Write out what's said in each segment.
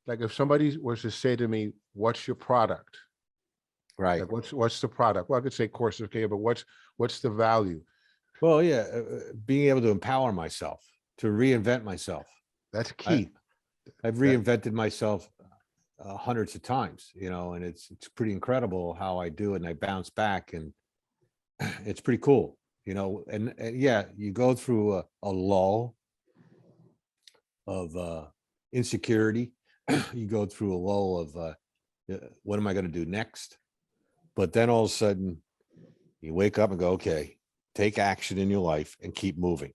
like if somebody was to say to me, what's your product? Right. Like what's the product? Well, I could say course of care, but what's the value? Well, yeah, being able to empower myself, to reinvent myself. That's key. I've reinvented myself hundreds of times, and it's pretty incredible how I do it, and I bounce back, and it's pretty cool, and yeah, you go through a lull of insecurity. You go through a lull of what am I going to do next? But then all of a sudden you wake up and go, okay, take action in your life and keep moving.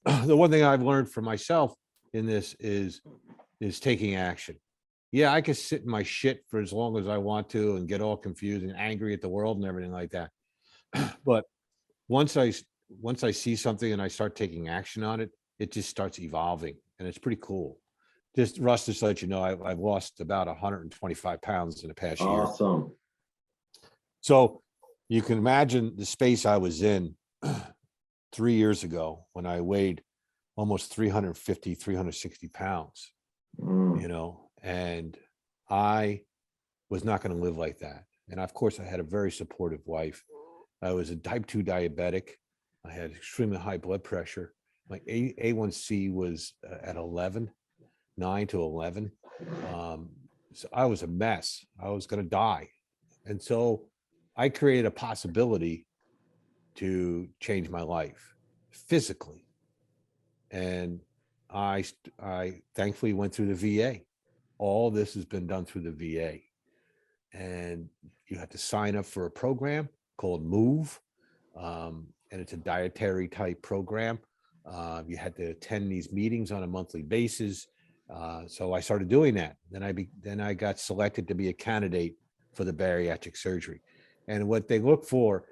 The one thing I've learned for myself in this is taking action. Yeah, I can sit in my shit for as long as I want to and get all confused and angry at the world and everything like that. But once I see something and I start taking action on it, it just starts evolving, and it's pretty cool. Just Russ, just to let you know, I've lost about 125 pounds in the past year. Awesome. So you can imagine the space I was in 3 years ago when I weighed almost 350, 360 pounds, and I was not going to live like that. And of course, I had a very supportive wife. I was a type 2 diabetic. I had extremely high blood pressure. My A1C was at 9 to 11. So I was a mess. I was going to die. And so I created a possibility to change my life physically. And I thankfully went through the VA. All this has been done through the VA. And you have to sign up for a program called MOVE. And it's a dietary type program. You had to attend these meetings on a monthly basis. So I started doing that. Then I got selected to be a candidate for the bariatric surgery. And what they look for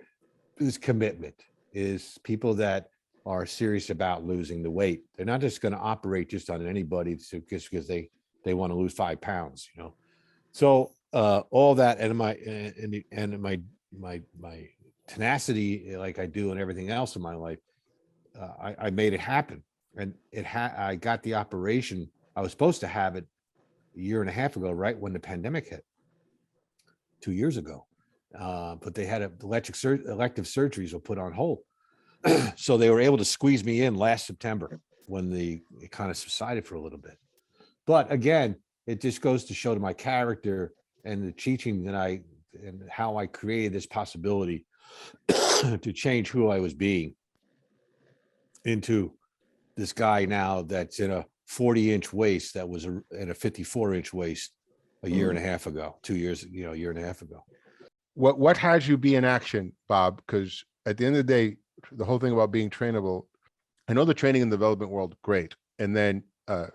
is commitment, is people that are serious about losing the weight. They're not just going to operate just on anybody just because they want to lose 5 pounds, So all that and my tenacity, like I do and everything else in my life, I made it happen. And I got the operation. I was supposed to have it a year and a half ago, right when the pandemic hit, 2 years ago. But they had elective surgeries were put on hold. So they were able to squeeze me in last September when it kind of subsided for a little bit. But again, it just goes to show to my character and the teaching and how I created this possibility to change who I was being into this guy now that's in a 40-inch waist that was in a 54-inch waist a year and a half ago, 2 years, a year and a half ago. What had you be in action, Bob? Because at the end of the day, the whole thing about being trainable, I know the training and development world, great. And then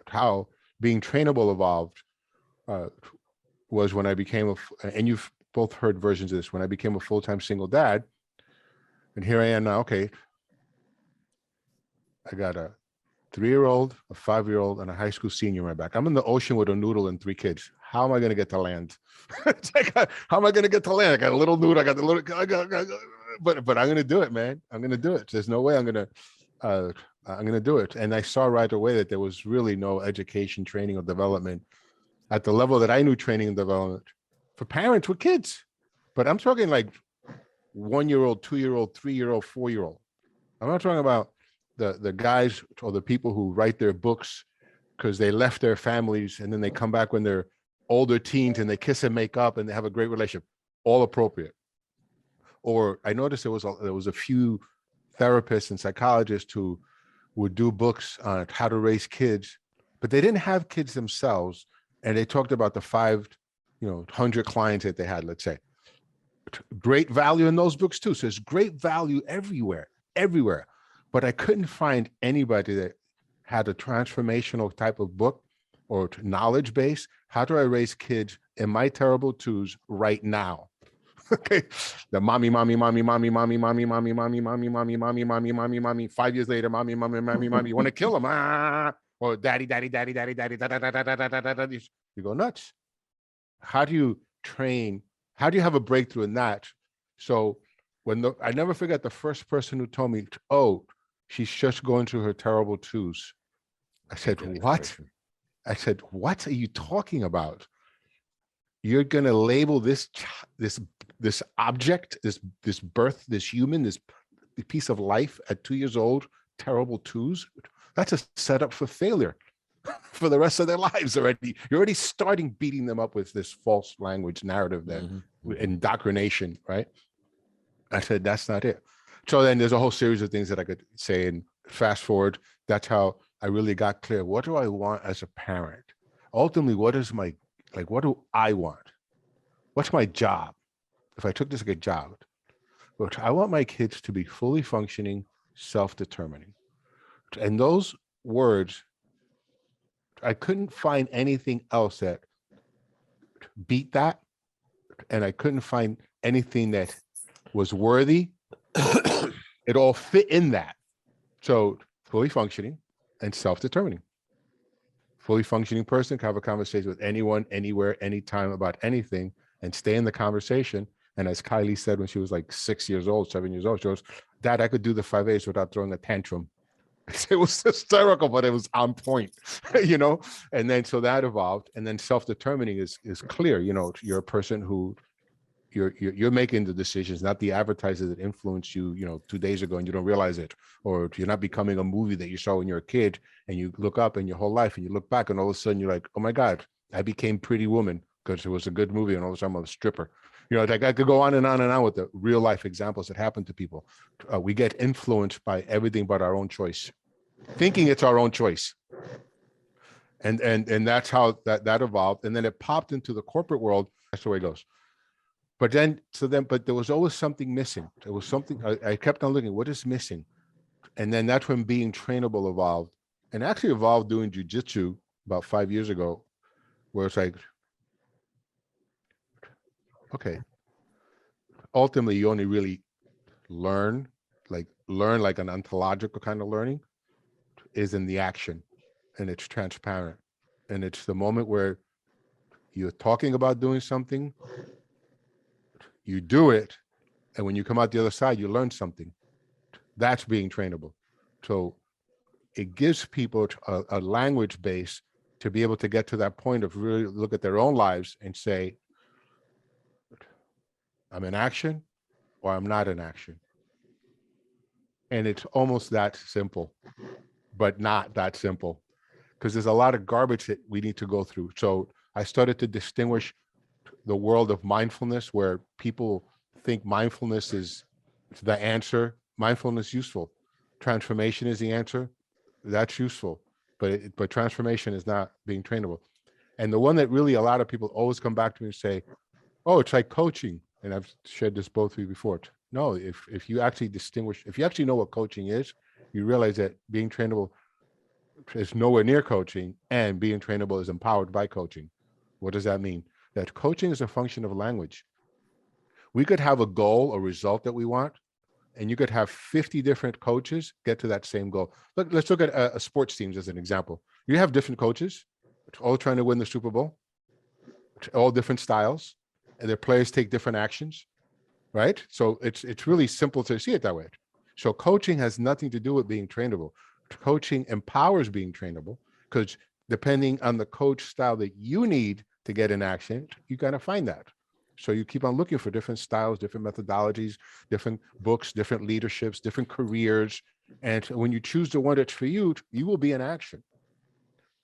how being trainable evolved was when I became and you've both heard versions of this, when I became a full-time single dad. And here I am now, okay. I got a 3-year-old, a 5-year-old, and a high school senior in my back. I'm in the ocean with a noodle and 3 kids. How am I going to get to land? It's like, how am I going to get to land? I got a little noodle. But I'm going to do it, man. I'm going to do it. There's no way I'm going to do it. And I saw right away that there was really no education, training, or development at the level that I knew training and development for parents with kids. But I'm talking like 1-year-old, 2-year-old, 3-year-old, 4-year-old. I'm not talking about the guys or the people who write their books because they left their families and then they come back when they're older teens and they kiss and make up and they have a great relationship. All appropriate. Or I noticed there was a few therapists and psychologists who would do books on how to raise kids, but they didn't have kids themselves. And they talked about the 100 clients that they had, let's say. Great value in those books too. So there's great value everywhere. But I couldn't find anybody that had a transformational type of book or knowledge base. How do I raise kids in my terrible twos right now? Okay, the mommy. 5 years later, mommy. You want to kill them? Or daddy. You go nuts. How do you train? How do you have a breakthrough in that? So I never forget the first person who told me, "Oh, she's just going through her terrible twos." I said, "What?" I said, what are you talking about? You're going to label this object, this birth, this human, this piece of life at 2 years old, terrible twos. That's a setup for failure for the rest of their lives already. You're already starting beating them up with this false language narrative, that indoctrination, right? I said, that's not it. So then there's a whole series of things that I could say, and fast forward, that's how I really got clear. What do I want as a parent? Ultimately, what do I want? What's my job? If I took this like a job, but I want my kids to be fully functioning, self-determining. And those words, I couldn't find anything else that beat that. And I couldn't find anything that was worthy. It all fit in that. So fully functioning and self-determining. Fully functioning person can have a conversation with anyone, anywhere, anytime about anything and stay in the conversation. And as Kylie said, when she was like 6 years old, 7 years old, she goes, Dad, I could do the 5As without throwing a tantrum. It was hysterical, but it was on point, you know? And then, so that evolved. And then self-determining is clear. You know, you're a person who you're making the decisions, not the advertisers that influenced you, 2 days ago and you don't realize it, or you're not becoming a movie that you saw when you're a kid and you look up in your whole life and you look back and all of a sudden you're like, oh my God, I became Pretty Woman because it was a good movie and all of a sudden I'm a stripper. Like I could go on and on and on with the real life examples that happen to people. We get influenced by everything but our own choice, thinking it's our own choice. And that's how that evolved. And then it popped into the corporate world. That's the way it goes. But there was always something missing. There was something, I kept on looking, what is missing? And then that's when Being Trainable evolved, and actually evolved doing jujitsu about 5 years ago, where it's like, okay, ultimately you only really learn like an ontological kind of learning is in the action, and it's transparent. And it's the moment where you're talking about doing something, you do it, and when you come out the other side, you learn something. That's being trainable. So it gives people a language base to be able to get to that point of really look at their own lives and say, I'm in action or I'm not in action. And it's almost that simple, but not that simple, because there's a lot of garbage that we need to go through. So I started to distinguish the world of mindfulness, where people think mindfulness is the answer. Mindfulness is useful. Transformation is the answer. That's useful, but transformation is not being trainable. And the one that really a lot of people always come back to me and say, oh, it's like coaching. And I've shared this both with you before. No, if you actually distinguish, if you actually know what coaching is, you realize that being trainable is nowhere near coaching, and being trainable is empowered by coaching. What does that mean? That coaching is a function of language. We could have a goal, a result that we want, and you could have 50 different coaches get to that same goal. Let's look at a sports teams as an example. You have different coaches, all trying to win the Super Bowl, all different styles, and their players take different actions, right? So it's really simple to see it that way. So coaching has nothing to do with being trainable. Coaching empowers being trainable, because depending on the coach style that you need to get in action, you got to find that. So you keep on looking for different styles, different methodologies, different books, different leaderships, different careers. And when you choose the one that's for you, you will be in action.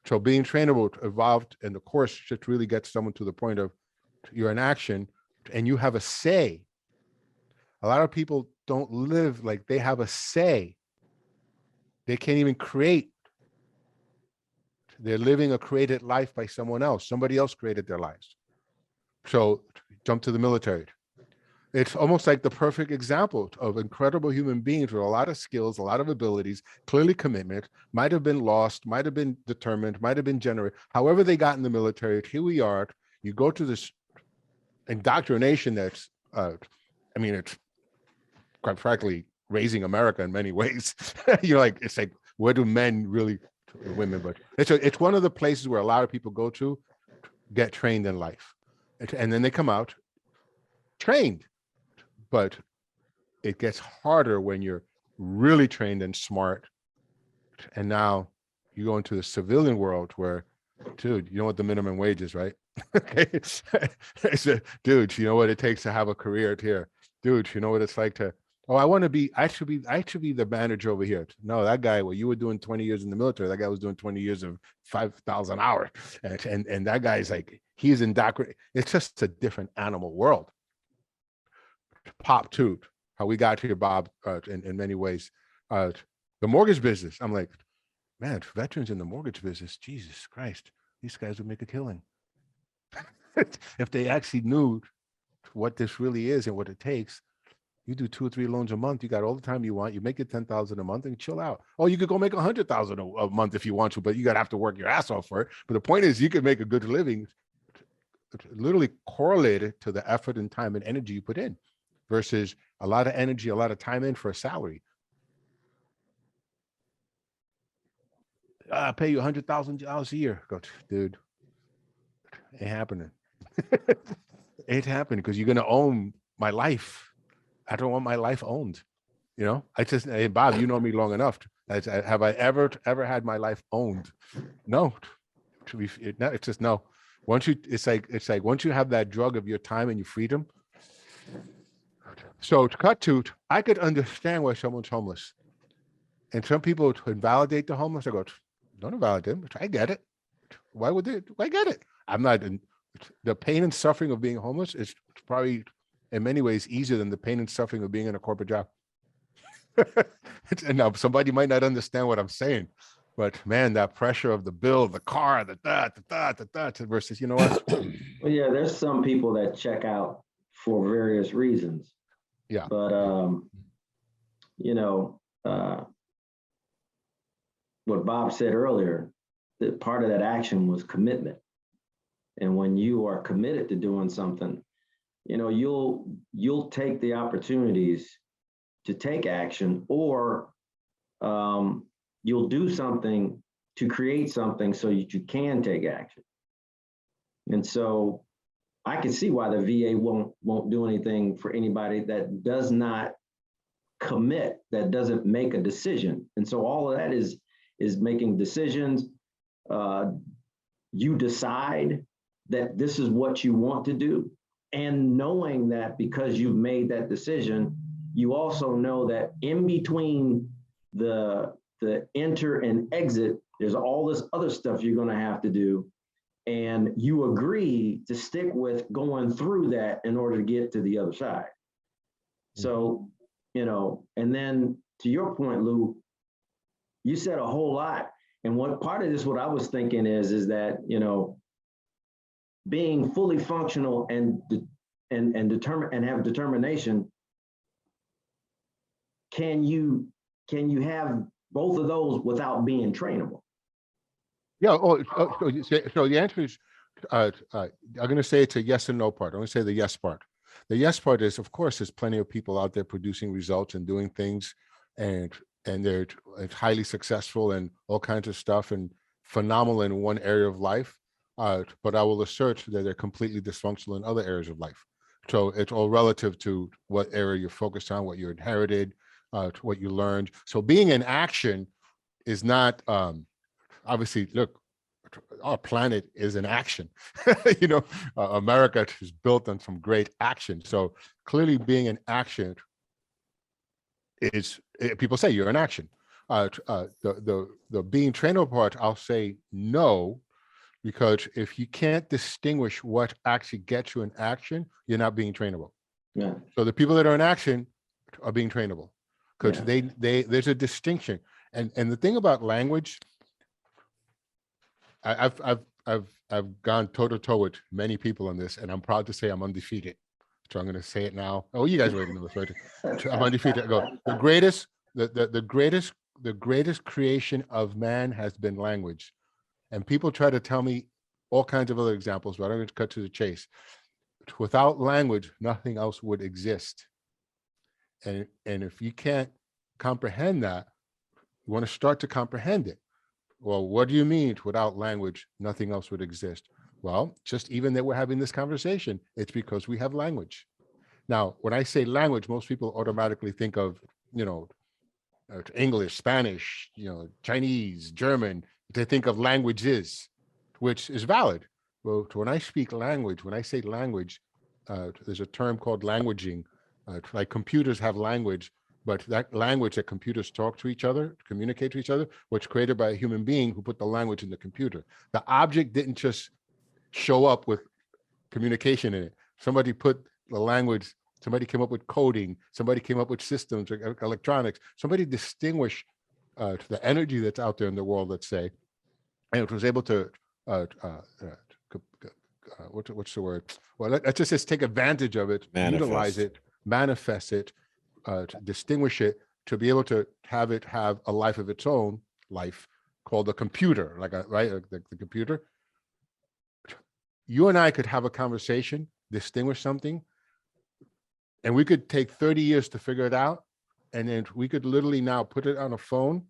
So Being Trainable evolved, and the course just really gets someone to the point of you're in action and you have a say. A lot of people don't live like they have a say. They can't even create. They're living a created life by someone else. Somebody else created their lives. So jump to the military. It's almost like the perfect example of incredible human beings with a lot of skills, a lot of abilities, clearly commitment, might have been lost, might have been determined, might have been generated. However they got in the military, here we are. You go to this indoctrination that's, it's quite frankly, raising America in many ways. It's like, where do men really, women, but it's one of the places where a lot of people go to get trained in life. And then they come out trained, but it gets harder when you're really trained and smart. And now you go into the civilian world where Dude, you know what the minimum wage is, right? Okay. I said, dude, you know what it takes to have a career here? Dude, you know what it's like to, oh, I should be the manager over here. No, that guy, well, you were doing 20 years in the military. That guy was doing 20 years of 5,000 hours. And that guy's like, he's in that. It's just a different animal world. Pop too, how we got here, Bob, in many ways. The mortgage business. I'm like, man, veterans in the mortgage business, Jesus Christ, these guys would make a killing. If they actually knew what this really is and what it takes. You do 2 or 3 loans a month. You got all the time you want. You make it 10,000 a month and chill out. Oh, you could go make 100,000 a month if you want to, but you got to have to work your ass off for it. But the point is, you can make a good living, literally correlated to the effort and time and energy you put in, versus a lot of energy, a lot of time in for a salary. I pay you $100,000 a year. Go, dude, ain't happening. Ain't happening because you're gonna own my life. I don't want my life owned. You know, hey, Bob, you know me long enough. Have I ever had my life owned? No. It's just no. It's like once you have that drug of your time and your freedom. So to cut to, I could understand why someone's homeless. And some people invalidate the homeless. I go, don't invalidate them. I get it. Why would they? I get it. I'm not. The pain and suffering of being homeless is probably in many ways easier than the pain and suffering of being in a corporate job. And now somebody might not understand what I'm saying, but man, that pressure of the bill, the car, the versus, you know what? Well, yeah, there's some people that check out for various reasons. Yeah. But, you know, what Bob said earlier, that part of that action was commitment. And when you are committed to doing something, you know, you'll take the opportunities to take action, or you'll do something to create something so that you can take action. And so I can see why the VA won't do anything for anybody that does not commit, that doesn't make a decision. And so all of that is making decisions. You decide that this is what you want to do, and knowing that because you've made that decision, you also know that in between the enter and exit, there's all this other stuff you're going to have to do. And you agree to stick with going through that in order to get to the other side. So, you know, and then to your point, Lou, you said a whole lot. And what part of this, what I was thinking is that, you know, being fully functional and determined and have determination, can you have both of those without being trainable? Yeah. So the answer is, I'm going to say it's a yes and no part. I'm going to say the yes part. The yes part is, of course, there's plenty of people out there producing results and doing things, and they're highly successful and all kinds of stuff and phenomenal in one area of life. But I will assert that they're completely dysfunctional in other areas of life. So it's all relative to what area you're focused on, what you inherited, what you learned. So being in action is not, obviously, look, our planet is in action. You know, America is built on some great action. So clearly being in action is, people say you're in action. The being trainable part, I'll say no, because if you can't distinguish what actually gets you in action, you're not being trainable. Yeah. So the people that are in action are being trainable, because there's a distinction. And the thing about language, I've gone toe to toe with many people on this, and I'm proud to say I'm undefeated. So I'm going to say it now. Oh, you guys already know this, right? I'm undefeated. I go, the greatest creation of man has been language. And people try to tell me all kinds of other examples, but I'm going to cut to the chase. Without language, nothing else would exist. And if you can't comprehend that, you want to start to comprehend it. Well, what do you mean without language, nothing else would exist? Well, just even that we're having this conversation, it's because we have language. Now, when I say language, most people automatically think of, you know, English, Spanish, you know, Chinese, German. They think of languages. which is valid. Well, when I speak language, when I say language, there's a term called languaging. Like computers have language, but that language that computers talk to each other, communicate to each other, was created by a human being who put the language in the computer. The object didn't just show up with communication in it. Somebody put the language, somebody came up with coding, somebody came up with systems, electronics, somebody distinguished the energy that's out there in the world, let's say, and it was able to, what's the word? Well, let's just take advantage of it, utilize it, manifest it, distinguish it, to be able to have it have a life of its own, life called a computer, like the computer. You and I could have a conversation, distinguish something, and we could take 30 years to figure it out. And then we could literally now put it on a phone,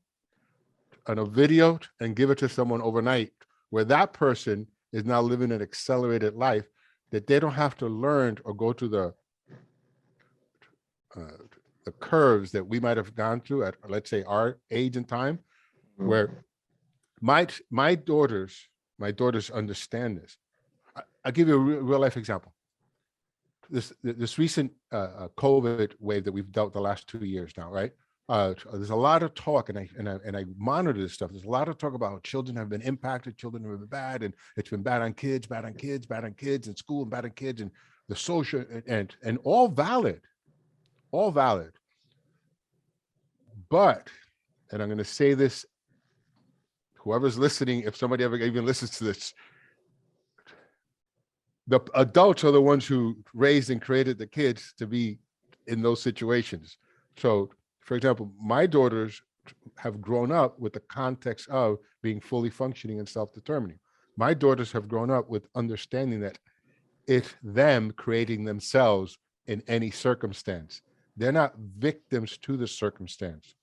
on a video, and give it to someone overnight, where that person is now living an accelerated life that they don't have to learn or go through the curves that we might have gone through at, let's say, our age and time, where my daughters understand this. I'll give you a real life example. This recent COVID wave that we've dealt the last 2 years now, right? There's a lot of talk, and I monitor this stuff. There's a lot of talk about how children have been impacted, children have been bad, and it's been bad on kids, in school, and bad on kids, and the social, and all valid. But, and I'm going to say this, whoever's listening, if somebody ever even listens to this, the adults are the ones who raised and created the kids to be in those situations. So, for example, my daughters have grown up with the context of being fully functioning and self-determining. My daughters have grown up with understanding that it's them creating themselves in any circumstance. They're not victims to the circumstance.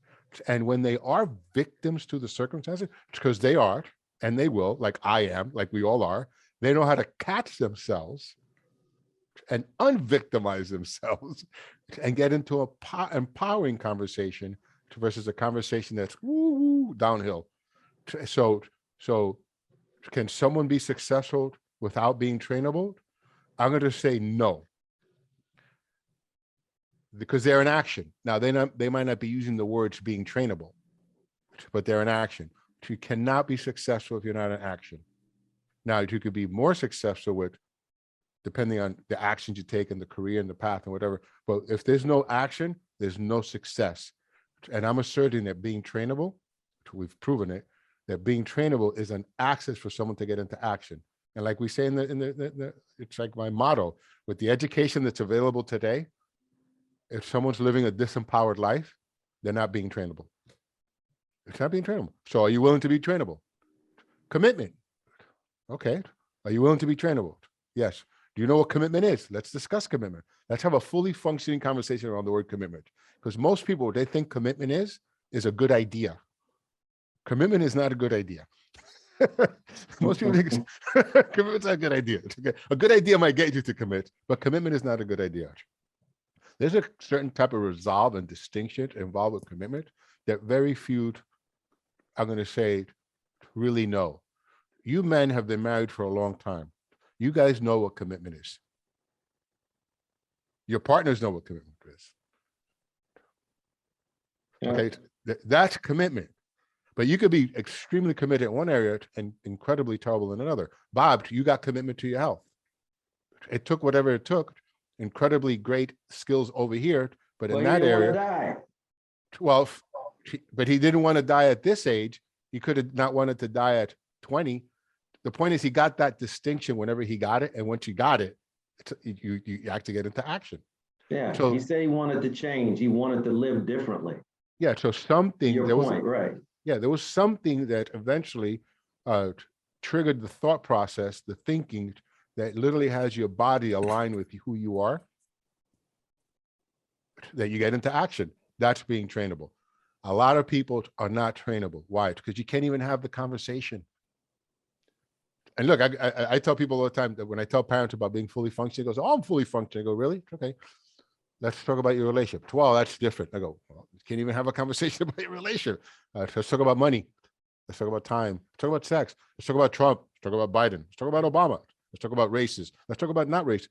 And when they are victims to the circumstances, because they are, and they will, like I am, like we all are, they know how to catch themselves and unvictimize themselves and get into a empowering conversation versus a conversation that's downhill. So can someone be successful without being trainable? I'm going to say no, because they're in action. Now, they might not be using the words being trainable, but they're in action. You cannot be successful if you're not in action. Now, you could be more successful with, depending on the actions you take in the career and the path and whatever. But if there's no action, there's no success. And I'm asserting that being trainable, we've proven it, that being trainable is an access for someone to get into action. And like we say in the it's like my motto, with the education that's available today, if someone's living a disempowered life, they're not being trainable. It's not being trainable. So are you willing to be trainable? Commitment. Okay. Are you willing to be trainable? Yes. Do you know what commitment is? Let's discuss commitment. Let's have a fully functioning conversation around the word commitment. Because most people, what they think commitment is a good idea. Commitment is not a good idea. Most people think commitment's not a good idea. A good idea might get you to commit, but commitment is not a good idea. There's a certain type of resolve and distinction involved with commitment that very few, I'm going to say, really know. You men have been married for a long time. You guys know what commitment is. Your partners know what commitment is. Yeah. Okay, that's commitment. But you could be extremely committed in one area and incredibly terrible in another. Bob, you got commitment to your health. It took whatever it took, incredibly great skills over here, but in that area, well, but he didn't want to die at this age. He could have not wanted to die at 20. The point is he got that distinction whenever he got it. And once you got it, you have to get into action. Yeah, so he said he wanted to change. He wanted to live differently. Yeah, so something, Your point, right. Yeah, there was something that eventually triggered the thought process, the thinking that literally has your body aligned with who you are, that you get into action. That's being trainable. A lot of people are not trainable. Why? Because you can't even have the conversation. And look, I tell people all the time that when I tell parents about being fully functioning, it goes, oh, I'm fully functioning. I go, really? Okay. Let's talk about your relationship. Well, that's different. I go, well, you can't even have a conversation about your relationship. Let's talk about money. Let's talk about time. Let's talk about sex. Let's talk about Trump. Let's talk about Biden. Let's talk about Obama. Let's talk about races. Let's talk about not race.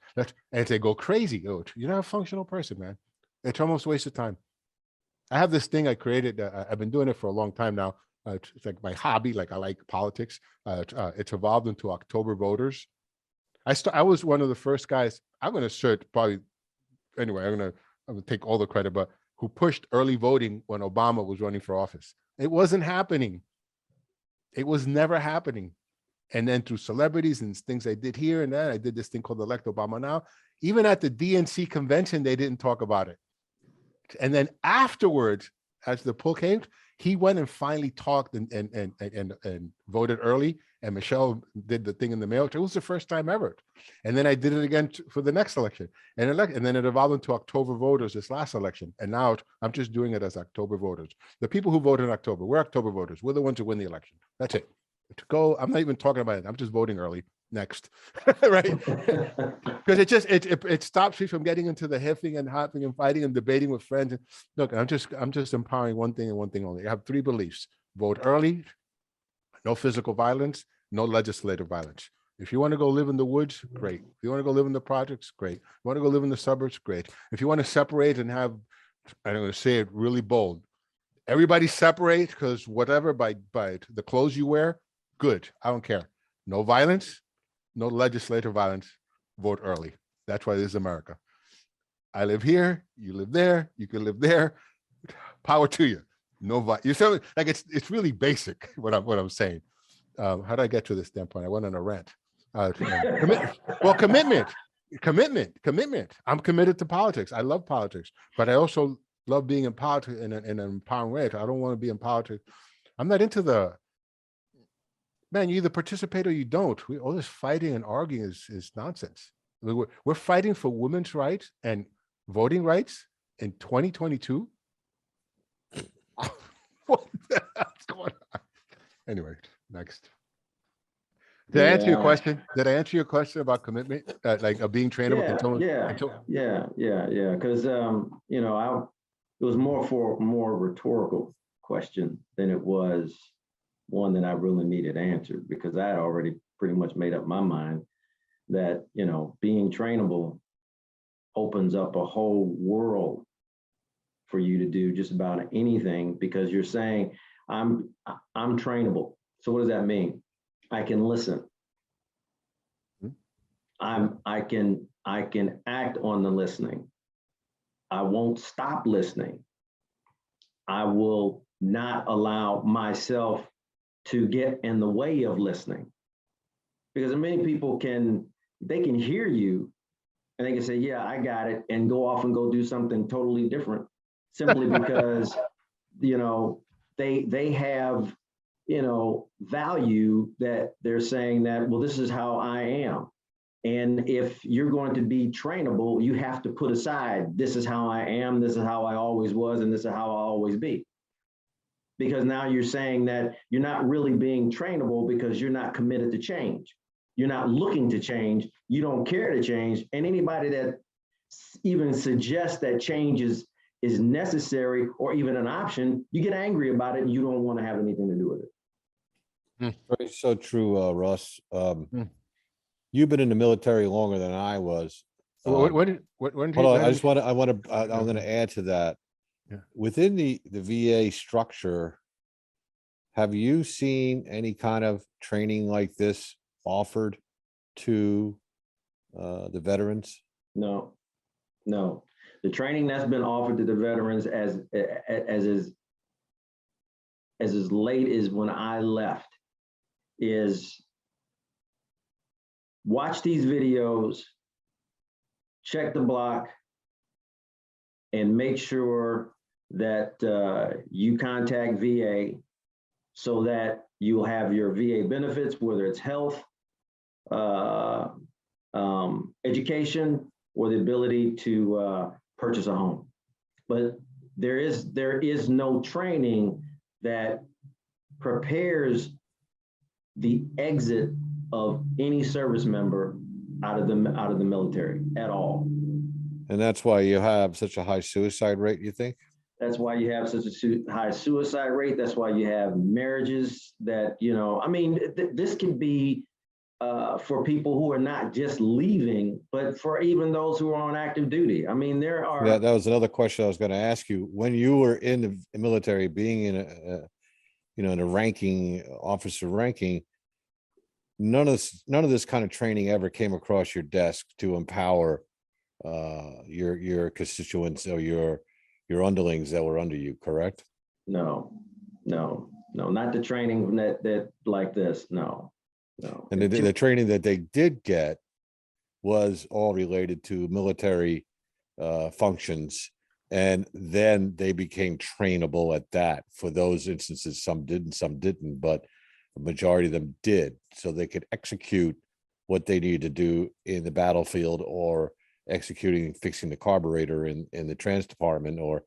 And they go crazy. Oh, you're not a functional person, man. It's almost a waste of time. I have this thing I created. I've been doing it for a long time now. It's like my hobby. Like I like politics. It's evolved into October voters. I was one of the first guys. I'm going to assert probably anyway. I'm going to take all the credit, but who pushed early voting when Obama was running for office. It wasn't happening. It was never happening. And then through celebrities and things I did here and there, I did this thing called Elect Obama Now. Even at the DNC convention, they didn't talk about it. And then afterwards, as the poll came, he went and finally talked and voted early. And Michelle did the thing in the mail. It was the first time ever. And then I did it again for the next election. And then it evolved into October voters this last election. And now I'm just doing it as October voters. The people who voted in October, we're October voters. We're the ones who win the election. That's it. To go, I'm not even talking about it. I'm just voting early. Next, right? Because it stops me from getting into the hiffing and hopping and fighting and debating with friends. And look, I'm just empowering one thing and one thing only. I have 3 beliefs: vote early, no physical violence, no legislative violence. If you want to go live in the woods, great. If you want to go live in the projects, great. If you want to go live in the suburbs, great. If you want to separate and have, I'm going to say it really bold, everybody separate because whatever by the clothes you wear, good. I don't care. No violence. No legislative violence, vote early. That's why this is America. I live here, you live there, you can live there. Power to you. No violence. You sound like it's really basic what I'm saying. How did I get to this standpoint? I went on a rant. Commitment. I'm committed to politics. I love politics, but I also love being in politics in an empowering way. I don't want to be in politics. I'm not into the, man, you either participate or you don't. All this fighting and arguing is nonsense. We're fighting for women's rights and voting rights in 2022. What the hell's going on? Anyway, next. Did I answer your question? Did I answer your question about commitment, like being trainable? Yeah. Because it was more rhetorical question than it was one that I really needed answered, because I had already pretty much made up my mind that, being trainable opens up a whole world for you to do just about anything, because you're saying I'm trainable. So what does that mean? I can listen. I can act on the listening. I won't stop listening. I will not allow myself to get in the way of listening, because many people can hear you and they can say, yeah, I got it, and go off and go do something totally different, simply because they have value that they're saying that, well, this is how I am. And if you're going to be trainable, you have to put aside, this is how I am, this is how I always was, and this is how I'll always be. Because now you're saying that you're not really being trainable because you're not committed to change. You're not looking to change. You don't care to change. And anybody that even suggests that change is necessary or even an option, you get angry about it and you don't want to have anything to do with it. It's so true, Russ. You've been in the military longer than I was. When hold on, I'm going to add to that. Yeah. Within the VA structure, have you seen any kind of training like this offered to the veterans? No. The training that's been offered to the veterans as late as when I left is watch these videos, check the block, and make sure that you contact VA so that you'll have your VA benefits, whether it's health, education, or the ability to purchase a home. But there is no training that prepares the exit of any service member out of the military at all. And that's why you have such a high suicide rate, you think? That's why you have such a high suicide rate. That's why you have marriages that, I mean, this can be for people who are not just leaving, but for even those who are on active duty. I mean, there are. Yeah, that was another question I was going to ask you. When you were in the military, being in in a ranking officer ranking, none of this kind of training ever came across your desk to empower your constituents or your underlings that were under you, correct? No, not the training that like this. No. And the training that they did get was all related to military functions, and then they became trainable at that. For those instances, some didn't, but the majority of them did, so they could execute what they needed to do in the battlefield, or fixing the carburetor in the trans department, or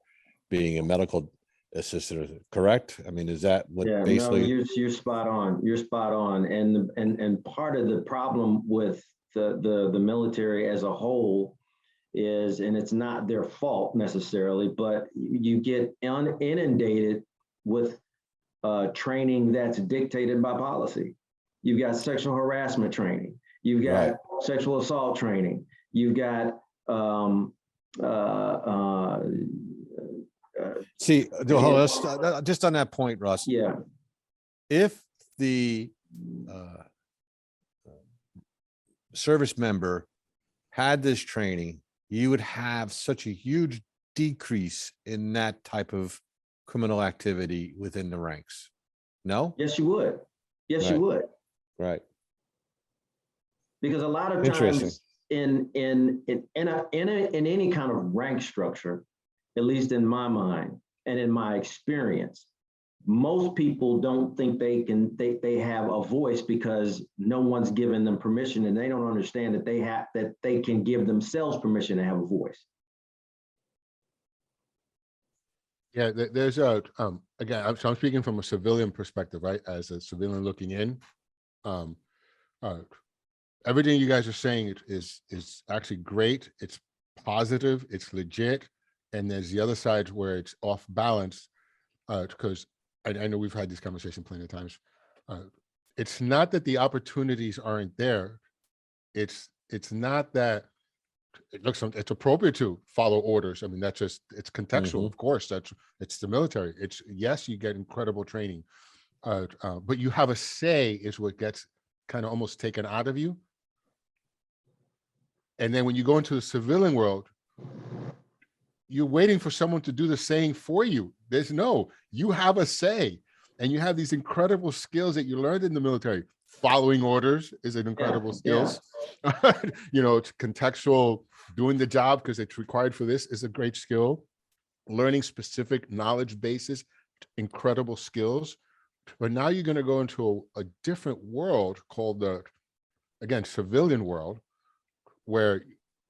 being a medical assistant. Correct? I mean, is that what basically? No, you're spot on. You're spot on. And part of the problem with the military as a whole is, and it's not their fault necessarily, but you get inundated with training that's dictated by policy. You've got sexual harassment training. You've got sexual assault training. You've got see, just on that point, Russ. Yeah. If the service member had this training, you would have such a huge decrease in that type of criminal activity within the ranks. No? Yes, you would. Yes, you would. Right. Because a lot of times in any kind of rank structure, at least in my mind and in my experience, most people don't think they have a voice because no one's given them permission, and they don't understand that they can give themselves permission to have a voice. Yeah, there's again, I'm speaking from a civilian perspective, right? As a civilian looking in, everything you guys are saying is actually great. It's positive. It's legit. And there's the other side where it's off balance, because I know we've had this conversation plenty of times. It's not that the opportunities aren't there. It's not that it's appropriate to follow orders. I mean, it's contextual, of course. It's the military. It's, yes, you get incredible training, but you have a say is what gets kind of almost taken out of you. And then when you go into the civilian world, you're waiting for someone to do the saying for you. You have a say, and you have these incredible skills that you learned in the military. Following orders is an incredible skills. Yeah. It's contextual, doing the job because it's required for this is a great skill. Learning specific knowledge bases, incredible skills. But now you're going to go into a different world called the, again, civilian world, where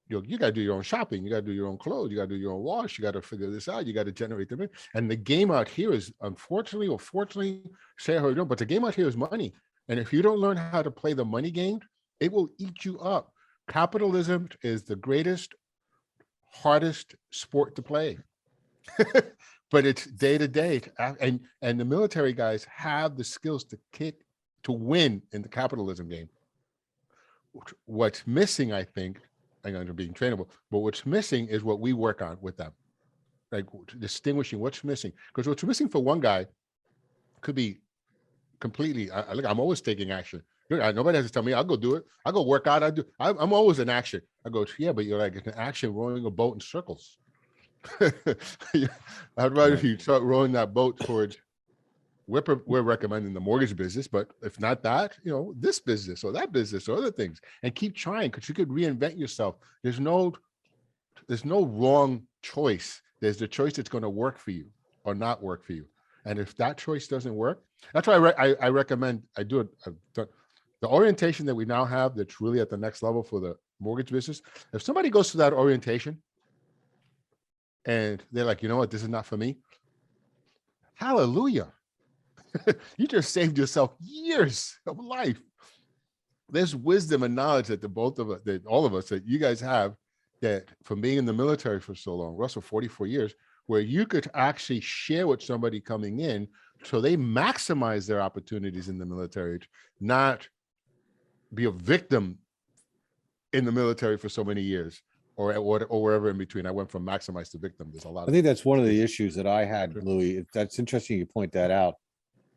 you got to do your own shopping, you got to do your own clothes, you got to do your own wash, you got to figure this out, you got to generate the money. And the game out here is, unfortunately or fortunately, say how you don't, but the game out here is money. And if you don't learn how to play the money game, it will eat you up. Capitalism is the greatest, hardest sport to play. But it's day to day. And the military guys have the skills to win in the capitalism game. What's missing, I think, I'm going to Being Trainable, but what's missing is what we work on with them, like distinguishing what's missing. Because what's missing for one guy could be completely, I'm always taking action. Nobody has to tell me, I'll go do it. I'll go work out. I'm always in action. I go, yeah, but you're like in action rowing a boat in circles. I'd rather if you start rowing that boat towards, we're recommending the mortgage business, but if not that, this business or that business or other things, and keep trying, because you could reinvent yourself. There's no wrong choice. There's the choice that's going to work for you or not work for you. And if that choice doesn't work, that's why I recommend, the orientation that we now have that's really at the next level for the mortgage business. If somebody goes to that orientation and they're like, you know what, this is not for me. Hallelujah. You just saved yourself years of life. There's wisdom and knowledge that all of us, that you guys have, that from being in the military for so long, Russell, 44 years, where you could actually share with somebody coming in so they maximize their opportunities in the military, not be a victim in the military for so many years or wherever in between. I went from maximize to victim. There's a lot I think that's one of the issues that I had, Louis. That's interesting you point that out.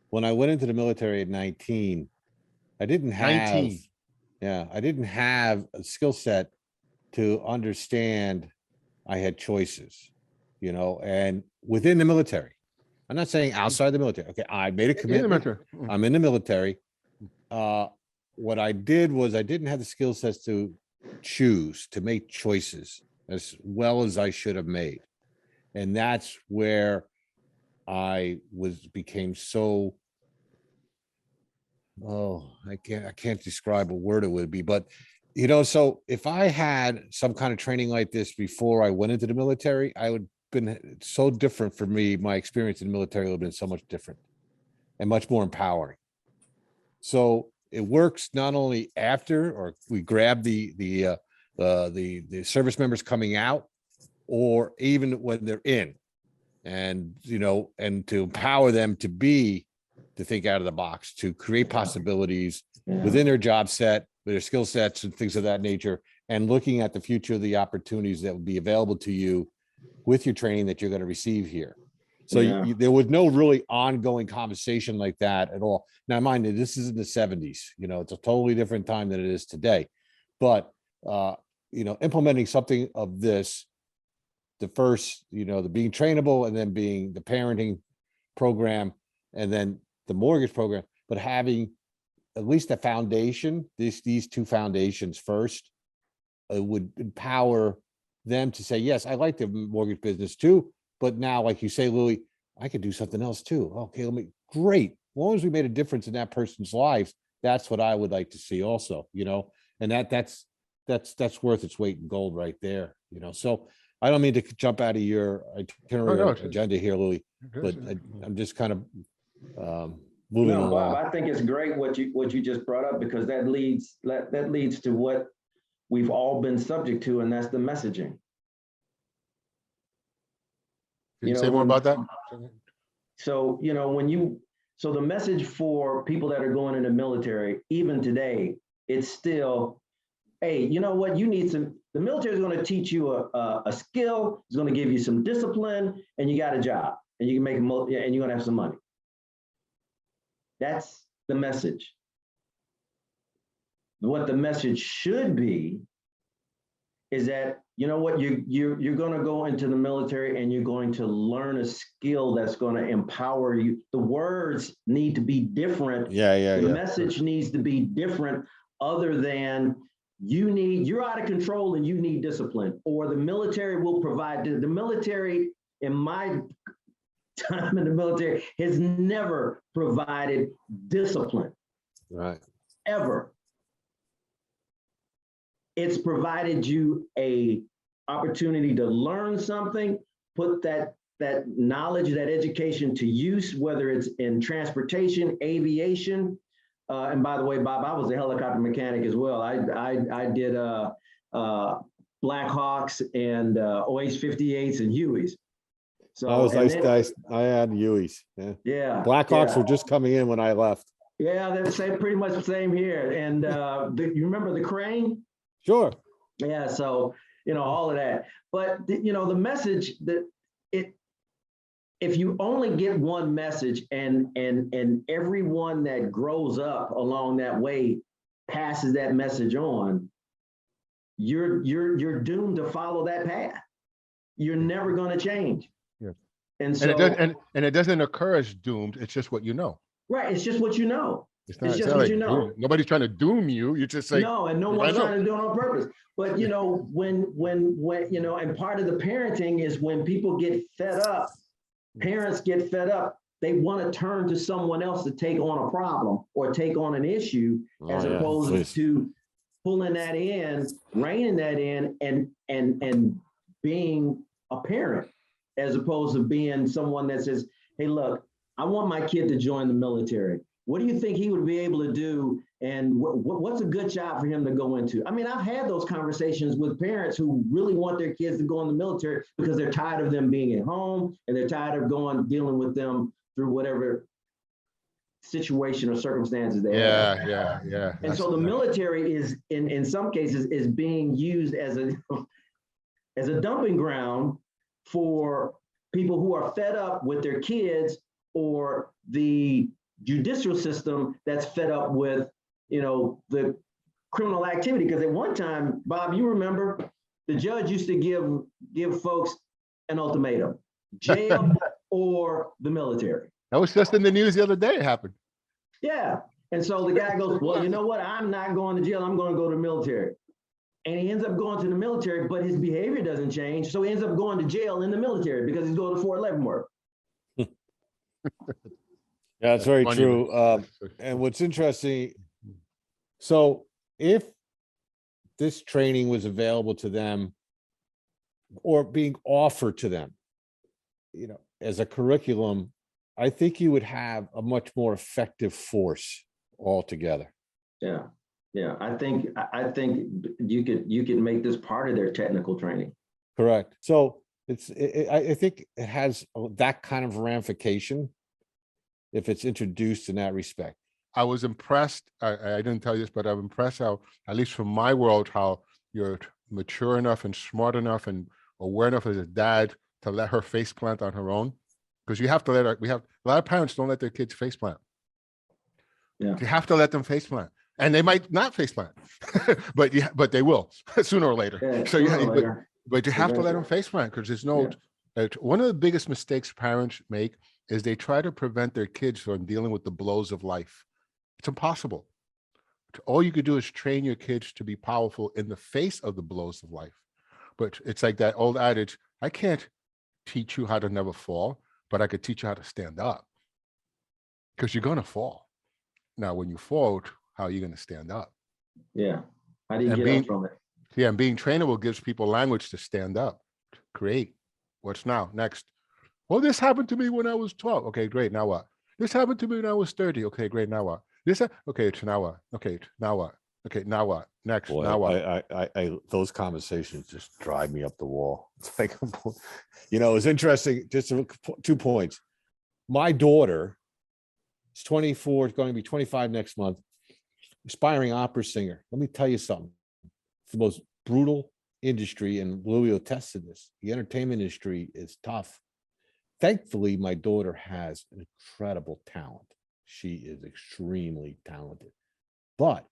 When I went into the military at 19, I didn't have 19. I didn't have a skill set to understand I had choices, and within the military. I'm not saying outside the military. Okay, I made a commitment. I'm in the military. What I did was I didn't have the skill sets to choose, to make choices as well as I should have made. And that's where I became so, I can't describe a word it would be, but so if I had some kind of training like this before I went into the military, I would been so different for me. My experience in the military would have been so much different and much more empowering. So it works not only after, or we grab the service members coming out, or even when they're in, and and to empower them to think out of the box, to create possibilities within their job set, their skill sets and things of that nature, and looking at the future of the opportunities that would be available to you with your training that you're going to receive here. So there was no really ongoing conversation like that at all. Now, mind you, this is in the 70s. It's a totally different time than it is today. But implementing something of this, the first, the Being Trainable, and then being the parenting program, and then the mortgage program, but having at least a foundation, these two foundations first, would empower them to say, yes, I like the mortgage business too, but now, like you say, Louis, I could do something else too. Okay, great. As long as we made a difference in that person's life, that's what I would like to see also, and that's worth its weight in gold right there, So I don't mean to jump out of your itinerary agenda here, Louis, but I'm just kind of moving along. Bob, I think it's great what you just brought up, because that leads to what we've all been subject to, and that's the messaging. Can you say more about that? So, so the message for people that are going in the military, even today, it's still, hey, you know what? You need the military is going to teach you a skill, it's going to give you some discipline, and you got a job, and you can make and you're going to have some money. That's the message. What the message should be is that, you know what, you're going to go into the military and you're going to learn a skill that's going to empower you. The words need to be different. The message needs to be different, other than you're out of control and you need discipline, or the military will provide. The military, in my time in the military, has never provided discipline. Right. Ever. It's provided you a opportunity to learn something, put that knowledge, that education to use, whether it's in transportation, aviation. And by the way, Bob, I was a helicopter mechanic as well. I did Black Hawks and OH-58s and Hueys. So I had Hueys. Yeah. Black Hawks were just coming in when I left. Yeah, they're pretty much the same here. And you remember the crane? Sure. Yeah, so all of that. But the message that if you only get one message and everyone that grows up along that way passes that message on, you're doomed to follow that path. You're never going to change. Yeah. And so it doesn't occur as doomed. It's just what you know. Right. It's just what you know. It's just what you know. Nobody's trying to doom you. You just say no, and no one's trying to do it on purpose. But when and part of the parenting is when people get fed up, parents get fed up, they want to turn to someone else to take on a problem or take on an issue, as opposed to pulling that in, reining that in, and being a parent, as opposed to being someone that says, hey, look, I want my kid to join the military. What do you think he would be able to do? And what's a good job for him to go into? I mean, I've had those conversations with parents who really want their kids to go in the military because they're tired of them being at home and they're tired of dealing with them through whatever situation or circumstances they have. Yeah. And so the military is, in some cases, is being used as a dumping ground for people who are fed up with their kids, or the judicial system that's fed up with, the criminal activity. Because at one time, Bob, you remember, the judge used to give folks an ultimatum: jail or the military. That was just in the news the other day. It happened. Yeah. And so the guy goes, well, you know what? I'm not going to jail. I'm going to go to the military. And he ends up going to the military, but his behavior doesn't change. So he ends up going to jail in the military because he's going to Fort Leavenworth. Yeah, that's very Funny. true. And what's interesting, so if this training was available to them or being offered to them, as a curriculum, I think you would have a much more effective force altogether. Yeah. I think you could make this part of their technical training. Correct. So I think it has that kind of ramification if it's introduced in that respect. I was impressed. I didn't tell you this, but I'm impressed how, at least from my world, how you're mature enough and smart enough and aware enough as a dad to let her face plant on her own. Because you have to let her, a lot of parents don't let their kids face plant. Yeah. You have to let them face plant. And they might not face plant, but they will sooner or later. Yeah, So but you have to let them face plant, because there's no, one of the biggest mistakes parents make is they try to prevent their kids from dealing with the blows of life. It's impossible. All you could do is train your kids to be powerful in the face of the blows of life. But it's like that old adage, I can't teach you how to never fall, but I could teach you how to stand up, because you're going to fall. Now, when you fall, how are you going to stand up? Yeah. How do you get up from it? Yeah, and being trainable gives people language to stand up, to create. What's now? Next. Well, this happened to me when I was 12. Okay, great. Now what? This happened to me when I was 30. Okay, great. Now what? Okay, so now what? Okay, now what? Okay, now what? Next. Boy, now what? I those conversations just drive me up the wall. It's like, it's interesting. Just 2 points. My daughter is 24, going to be 25 next month, aspiring opera singer. Let me tell you something. It's the most brutal industry, and Louis attests to this. The entertainment industry is tough. Thankfully, my daughter has an incredible talent. She is extremely talented. But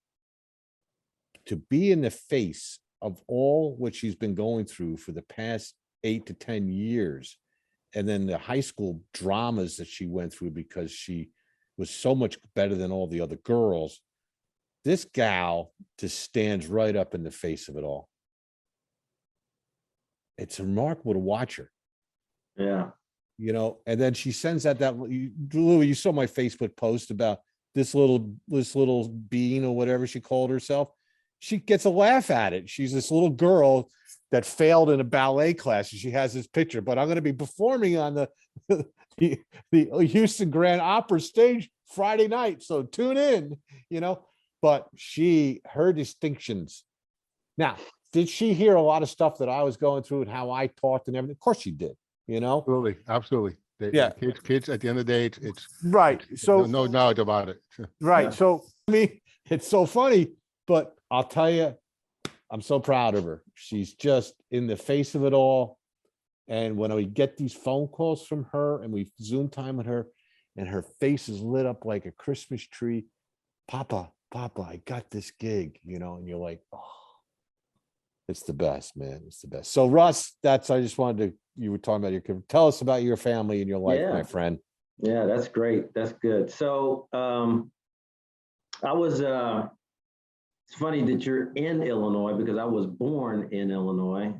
to be in the face of all what she's been going through for the past 8 to 10 years, and then the high school dramas that she went through because she was so much better than all the other girls, this gal just stands right up in the face of it all. It's remarkable to watch her. Yeah. And then she sends out Louis, you saw my Facebook post about this little bean or whatever she called herself. She gets a laugh at it. She's this little girl that failed in a ballet class, and she has this picture, but I'm going to be performing on the Houston Grand Opera stage Friday night. So tune in, but her distinctions. Now, did she hear a lot of stuff that I was going through and how I talked and everything? Of course she did, Absolutely. Kids at the end of the day, it's right. So no knowledge about it. Right. Yeah. So it's so funny, but I'll tell you, I'm so proud of her. She's just in the face of it all. And when we get these phone calls from her and we Zoom time with her, and her face is lit up like a Christmas tree, Papa, I got this gig, and you're like, oh, it's the best, man. It's the best. So Russ, I just wanted you were talking about tell us about your family and your life, my friend. Yeah, that's great. That's good. So it's funny that you're in Illinois, because I was born in Illinois.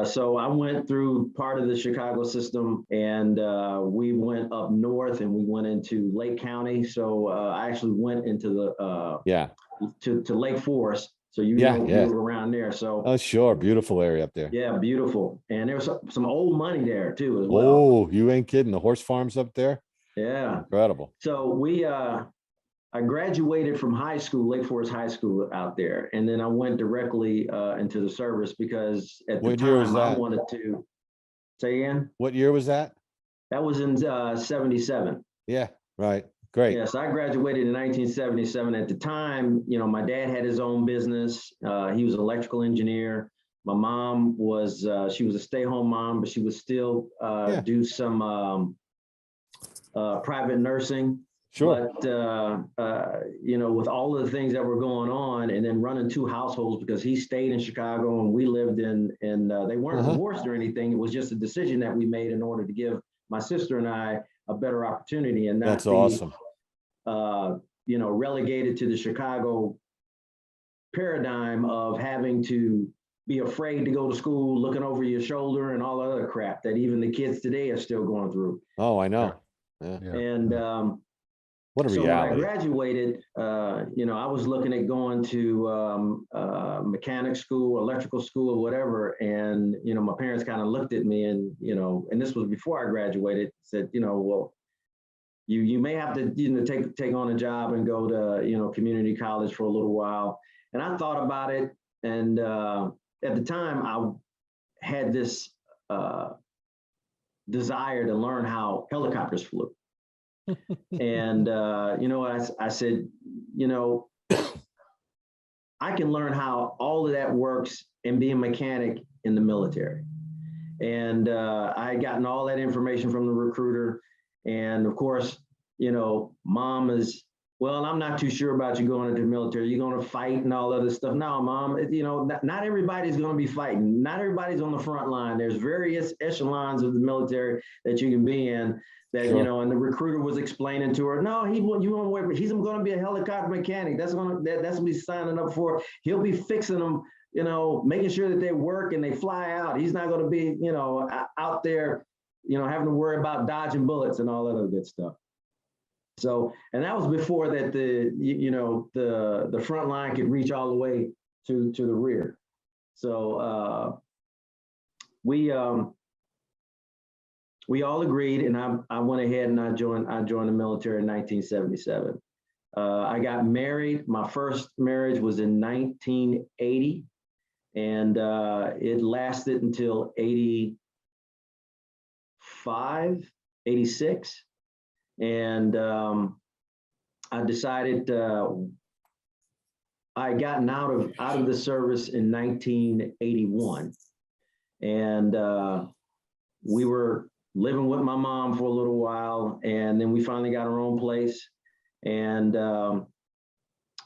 So I went through part of the Chicago system, and we went up north and we went into Lake County. So I actually went into the to Lake Forest. So you were around there. So sure, beautiful area up there. Yeah, beautiful. And there was some old money there too as well. Oh, you ain't kidding. The horse farms up there. Yeah, Incredible. So we I graduated from high school, Lake Forest High School out there. And then I went directly into the service because at the What year was time I that? wanted to, say again, What year was that? that was in 77. Yeah, right. Great. Yes, I graduated in 1977. At the time, you know, my dad had his own business. He was an electrical engineer. My mom was, she was a stay-home mom, but she would still do some private nursing. Sure. But, you know, with all of the things that were going on and then running two households because he stayed in Chicago and we lived in they weren't divorced or anything. It was just a decision that we made in order to give my sister and I a better opportunity and not That's be, awesome. you know, relegated to the Chicago paradigm of having to be afraid to go to school, looking over your shoulder and all the other crap that even the kids today are still going through. Oh, I know. Yeah. Yeah. And What a so when I reality. graduated, you know, I was looking at going to mechanic school, electrical school, whatever. And, you know, my parents kind of looked at me and, you know, and this was before I graduated, said, you know, well, you may have to, you know, take on a job and go to, you know, community college for a little while. And I thought about it. And at the time I had this desire to learn how helicopters flew. And you know, I said, you know, I can learn how all of that works and be a mechanic in the military. And I had gotten all that information from the recruiter. And of course, you know, mom is, well, I'm not too sure about you going into the military. You're going to fight and all other stuff. No, mom, you know, not everybody's going to be fighting. Not everybody's on the front line. There's various echelons of the military that you can be in that, Sure. you know, and the recruiter was explaining to her, no, you won't wait. He's going to be a helicopter mechanic. That's what he's signing up for. He'll be fixing them, you know, making sure that they work and they fly out. He's not going to be, you know, out there, you know, having to worry about dodging bullets and all that other good stuff. So, and that was before that the front line could reach all the way to the rear. So we all agreed, and I went ahead and I joined the military in 1977. I got married. My first marriage was in 1980, and it lasted until 85, 86. And I decided I had gotten out of the service in 1981, and we were living with my mom for a little while, and then we finally got our own place. And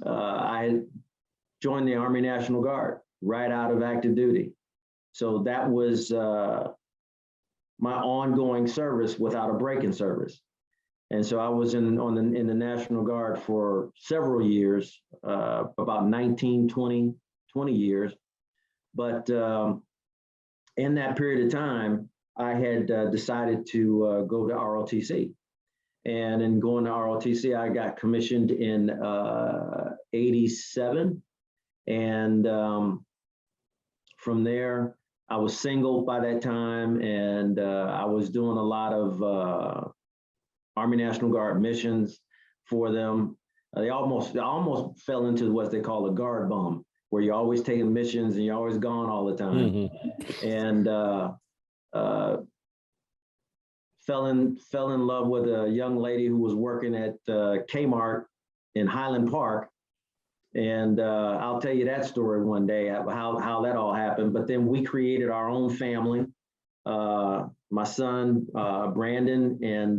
I joined the Army National Guard right out of active duty. So that was my ongoing service without a break in service. And so I was in the National Guard for several years, about 19, 20 years. But in that period of time, I had decided to go to ROTC. And in going to ROTC, I got commissioned in 87. And from there, I was single by that time. And I was doing a lot of Army National Guard missions for them. I almost fell into what they call a guard bum, where you're always taking missions and you're always gone all the time. And fell in love with a young lady who was working at Kmart in Highland Park. And I'll tell you that story one day, how that all happened. But then we created our own family. My son, Brandon, and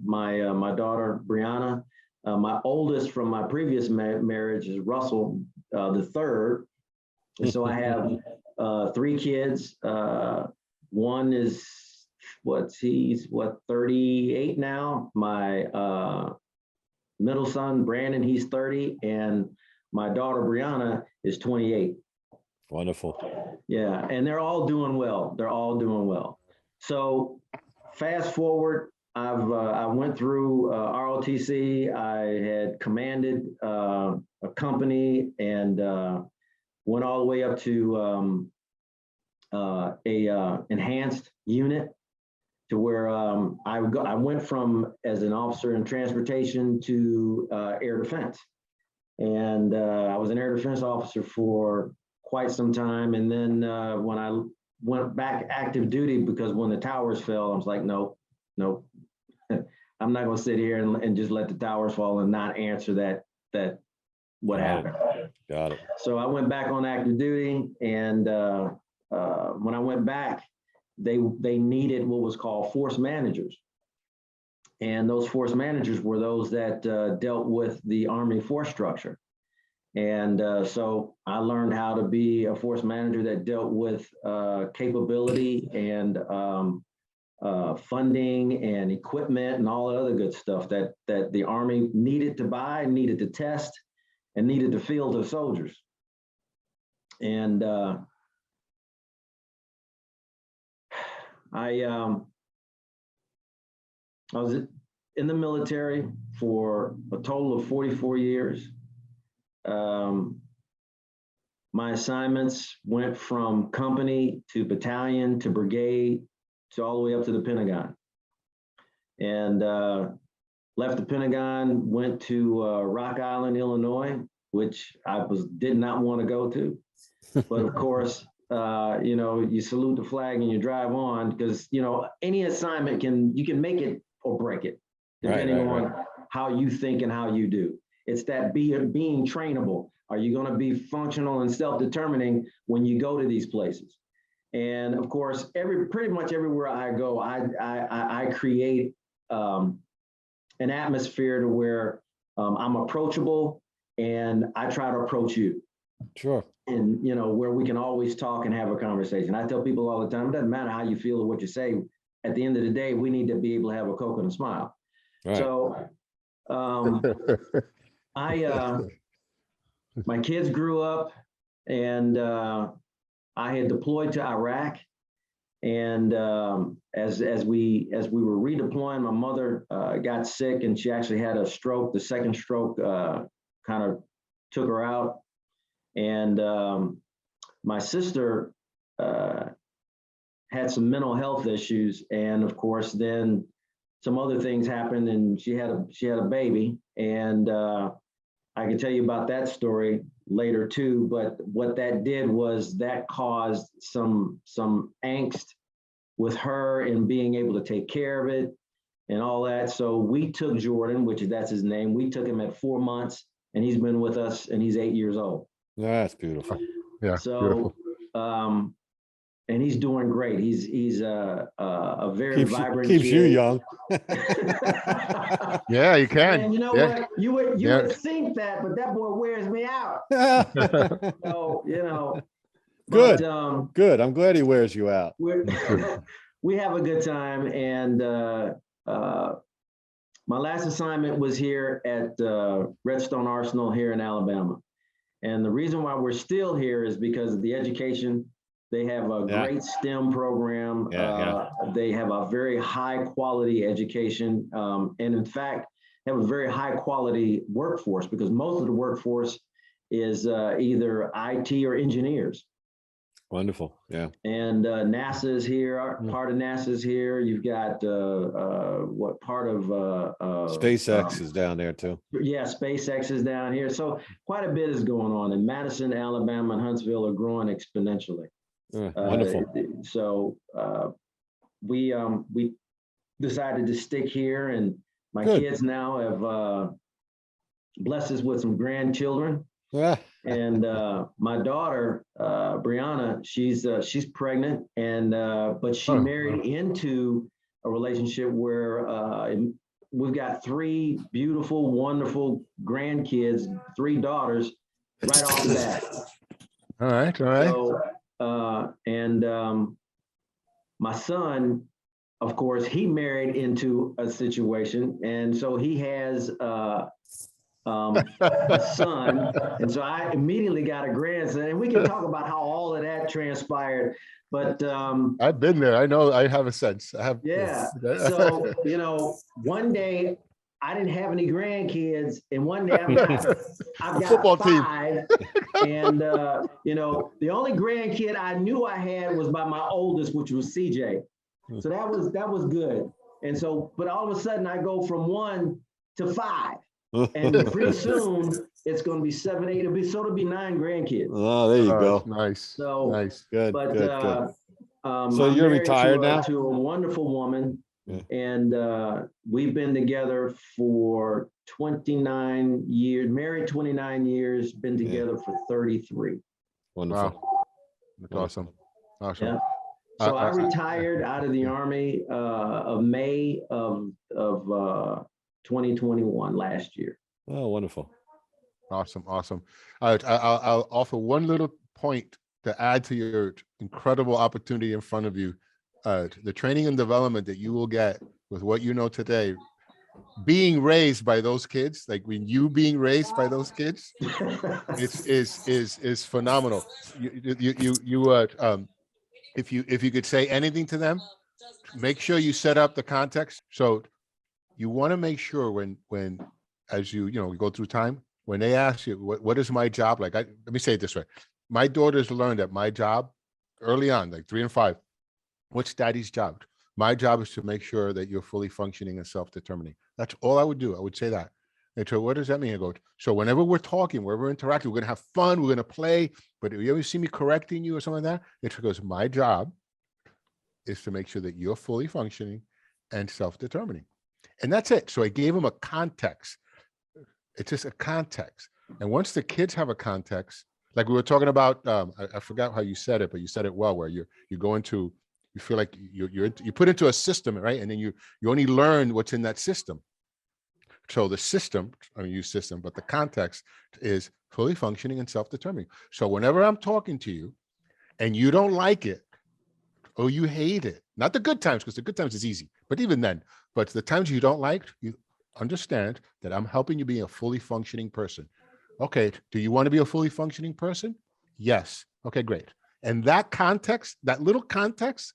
my daughter, Brianna. My oldest from my previous marriage is Russell, the third. And so I have 3 kids. One is, he's 38 now. My middle son, Brandon, he's 30. And my daughter, Brianna, is 28. Wonderful. Yeah, and they're all doing well. They're all doing well. So fast forward, I went through ROTC. I had commanded a company and went all the way up to a enhanced unit. to where I went from as an officer in transportation to air defense. And I was an air defense officer for quite some time. And then when I went back active duty, because when the towers fell, I was like, no, I'm not going to sit here and just let the towers fall and not answer that what happened. Got it. So I went back on active duty, and when I went back, they needed what was called force managers. And those force managers were those that dealt with the Army force structure. And so I learned how to be a force manager that dealt with capability and funding and equipment and all the other good stuff that the Army needed to buy, needed to test, and needed to field to soldiers. And I was in the military for a total of 44 years. My assignments went from company to battalion to brigade to all the way up to the Pentagon. And left the Pentagon, went to Rock Island, Illinois, which I did not want to go to. But of course, you salute the flag and you drive on, because any assignment you can make it or break it, depending on how you think and how you do. It's that being trainable. Are you going to be functional and self-determining when you go to these places? And of course, pretty much everywhere I go, I create an atmosphere to where I'm approachable, and I try to approach you. Sure. And where we can always talk and have a conversation. I tell people all the time, it doesn't matter how you feel or what you say. At the end of the day, we need to be able to have a Coke and a smile. Right. So my kids grew up, and I had deployed to Iraq. And as we were redeploying, my mother got sick, and she actually had a stroke. The second stroke kind of took her out. And my sister had some mental health issues, and of course, then some other things happened, and she had a baby. And I can tell you about that story later too. But what that did was that caused some angst with her in being able to take care of it and all that. So we took Jordan, that's his name. We took him at 4 months, and he's been with us, and he's 8 years old. That's beautiful. Yeah. So, beautiful. And he's doing great. He's a very vibrant keeps kid. you young. Yeah, you can. And you know what? You would think that, but that boy wears me out. So Good. But, good. I'm glad he wears you out. We have a good time, and my last assignment was here at Redstone Arsenal here in Alabama. And the reason why we're still here is because of the education. They have a great STEM program. They have a very high quality education. And in fact, have a very high quality workforce, because most of the workforce is either IT or engineers. Wonderful. Yeah. And NASA is here. Part of NASA is here. You've got what part of SpaceX is down there too. Yeah, SpaceX is down here. So quite a bit is going on. And Madison, Alabama, and Huntsville are growing exponentially. Wonderful. So we decided to stick here, and my kids now have blessed us with some grandchildren. Yeah. And my daughter, Brianna, she's pregnant, and but she married into a relationship where we've got 3 beautiful, wonderful grandkids, 3 daughters, right off the bat. All right. So, my son, of course, he married into a situation, and so he has a son, and so I immediately got a grandson, and we can talk about how all of that transpired. But I've been there. I know. I have a sense. I have. Yeah. So one day I didn't have any grandkids, and one day I've got football 5, and the only grandkid I knew I had was by my oldest, which was CJ. So that was good. And so, but all of a sudden I go from 1 to 5. And pretty soon it's going to be 7, 8. It'll be 9 grandkids. Oh, there you go. Nice. So, Nice. Good, but good. so you're married retired now? to a wonderful woman, Yeah. and we've been together for 29 years. Married 29 years. Been together for 33. Wonderful. Wow. That's awesome. Awesome. Yeah. So I retired out of the Army of May of 2021 last year. Oh, wonderful. Awesome. Awesome. I'll offer one little point to add to your incredible opportunity in front of you. The training and development that you will get with what you know today, being raised by those kids, like when you being raised by those kids, is phenomenal. If you could say anything to them, make sure you set up the context. So you want to make sure when as you go through time, when they ask you what is my job like, let me say it this way. My daughters learned that my job early on, like 3 and 5, what's daddy's job? My job is to make sure that you're fully functioning and self-determining. That's all I would do. I would say that. And so what does that mean? I go, so whenever we're talking, wherever we're interacting, we're going to have fun, we're going to play, but if you ever see me correcting you or something like that, it's because my job is to make sure that you're fully functioning and self-determining. And that's it. So I gave them a context. It's just a context. And once the kids have a context, like we were talking about, I forgot how you said it, but you said it well, where you go into, you feel like you put into a system, right? And then you only learn what's in that system. So the system, I mean, use system, but the context is fully functioning and self-determining. So whenever I'm talking to you and you don't like it, or you hate it, not the good times, because the good times is easy, but even then, but the times you don't like, you understand that I'm helping you be a fully functioning person. Okay, do you want to be a fully functioning person? Yes. Okay, great. And that context, that little context,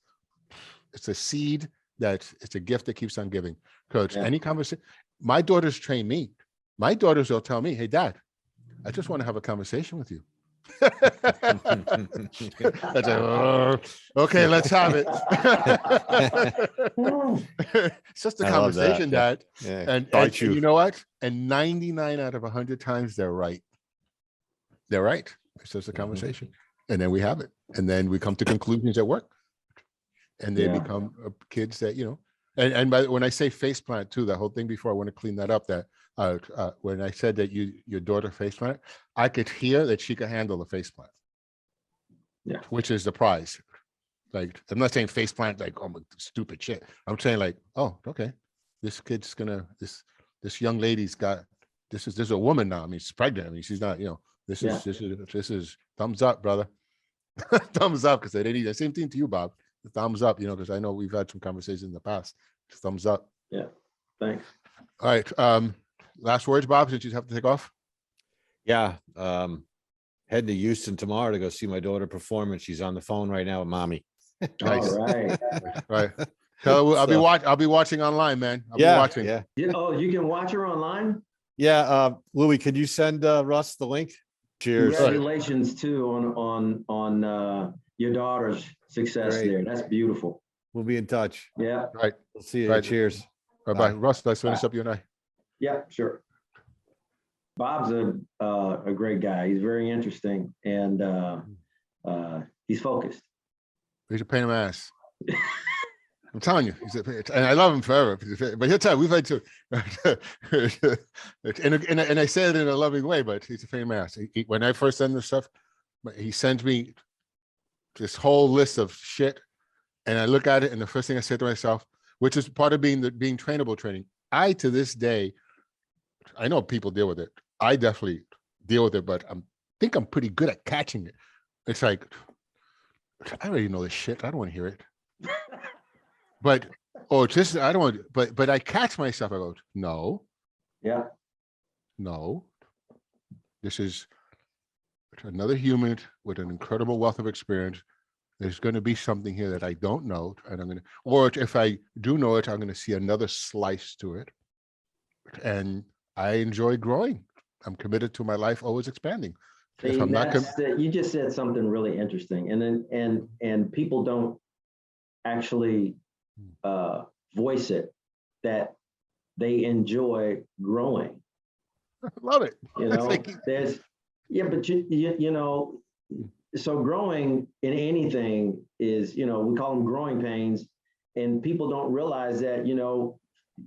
it's a seed it's a gift that keeps on giving. Because any conversation, my daughters train me. My daughters will tell me, hey, Dad, I just want to have a conversation with you. That's okay, let's have it. It's just a conversation, Dad. Yeah. And you know what? And 99 out of 100 times they're right. They're right. It's just a conversation. And then we have it. And then we come to conclusions at work. And they become kids that, and when I say faceplant too, that whole thing before, I want to clean that up, that when I said that your daughter faceplant, I could hear that she could handle the faceplant. Yeah. Which is the prize. Like, I'm not saying faceplant like, oh, stupid shit. I'm saying like, oh, okay. This kid's this young lady's got, this is a woman now. I mean, she's pregnant. I mean, she's not, this is thumbs up, brother. Thumbs up, because they didn't the same thing to you, Bob. Thumbs up, because I know we've had some conversations in the past. Thumbs up. Yeah, thanks. All right. Last words, Bob, since you have to take off. Yeah. Heading to Houston tomorrow to go see my daughter perform, and she's on the phone right now with mommy. Nice. All right. Right. So I'll be watching online, man. I'll be watching. Yeah. Oh, you can watch her online? Yeah. Louis, could you send Russ the link? Cheers. Congratulations too on your daughter's success. Great. There. That's beautiful. We'll be in touch. Yeah. Right. We'll see you. Right. Cheers. Bye. Russ, let's finish up you and I. Yeah, sure. Bob's a great guy. He's very interesting, and he's focused. He's a pain in the ass. I'm telling you, and I love him forever. But he'll tell you, we've had to, and I say it in a loving way, but he's a pain in the ass. When I first send this stuff, he sends me this whole list of shit, and I look at it, and the first thing I say to myself, which is part of being trainable training, I to this day, I know people deal with it. I definitely deal with it, but I think I'm pretty good at catching it. It's like, I already know this shit. I don't want to hear it. But I don't want to, but I catch myself. I go, no. Yeah. No. This is another human with an incredible wealth of experience. There's going to be something here that I don't know, and or if I do know it, I'm going to see another slice to it. And I enjoy growing. I'm committed to my life always expanding. See, you just said something really interesting, and people don't actually voice it that they enjoy growing. Love it. You know, there's, yeah, but you know, so growing in anything is, you know, we call them growing pains, and people don't realize that, you know,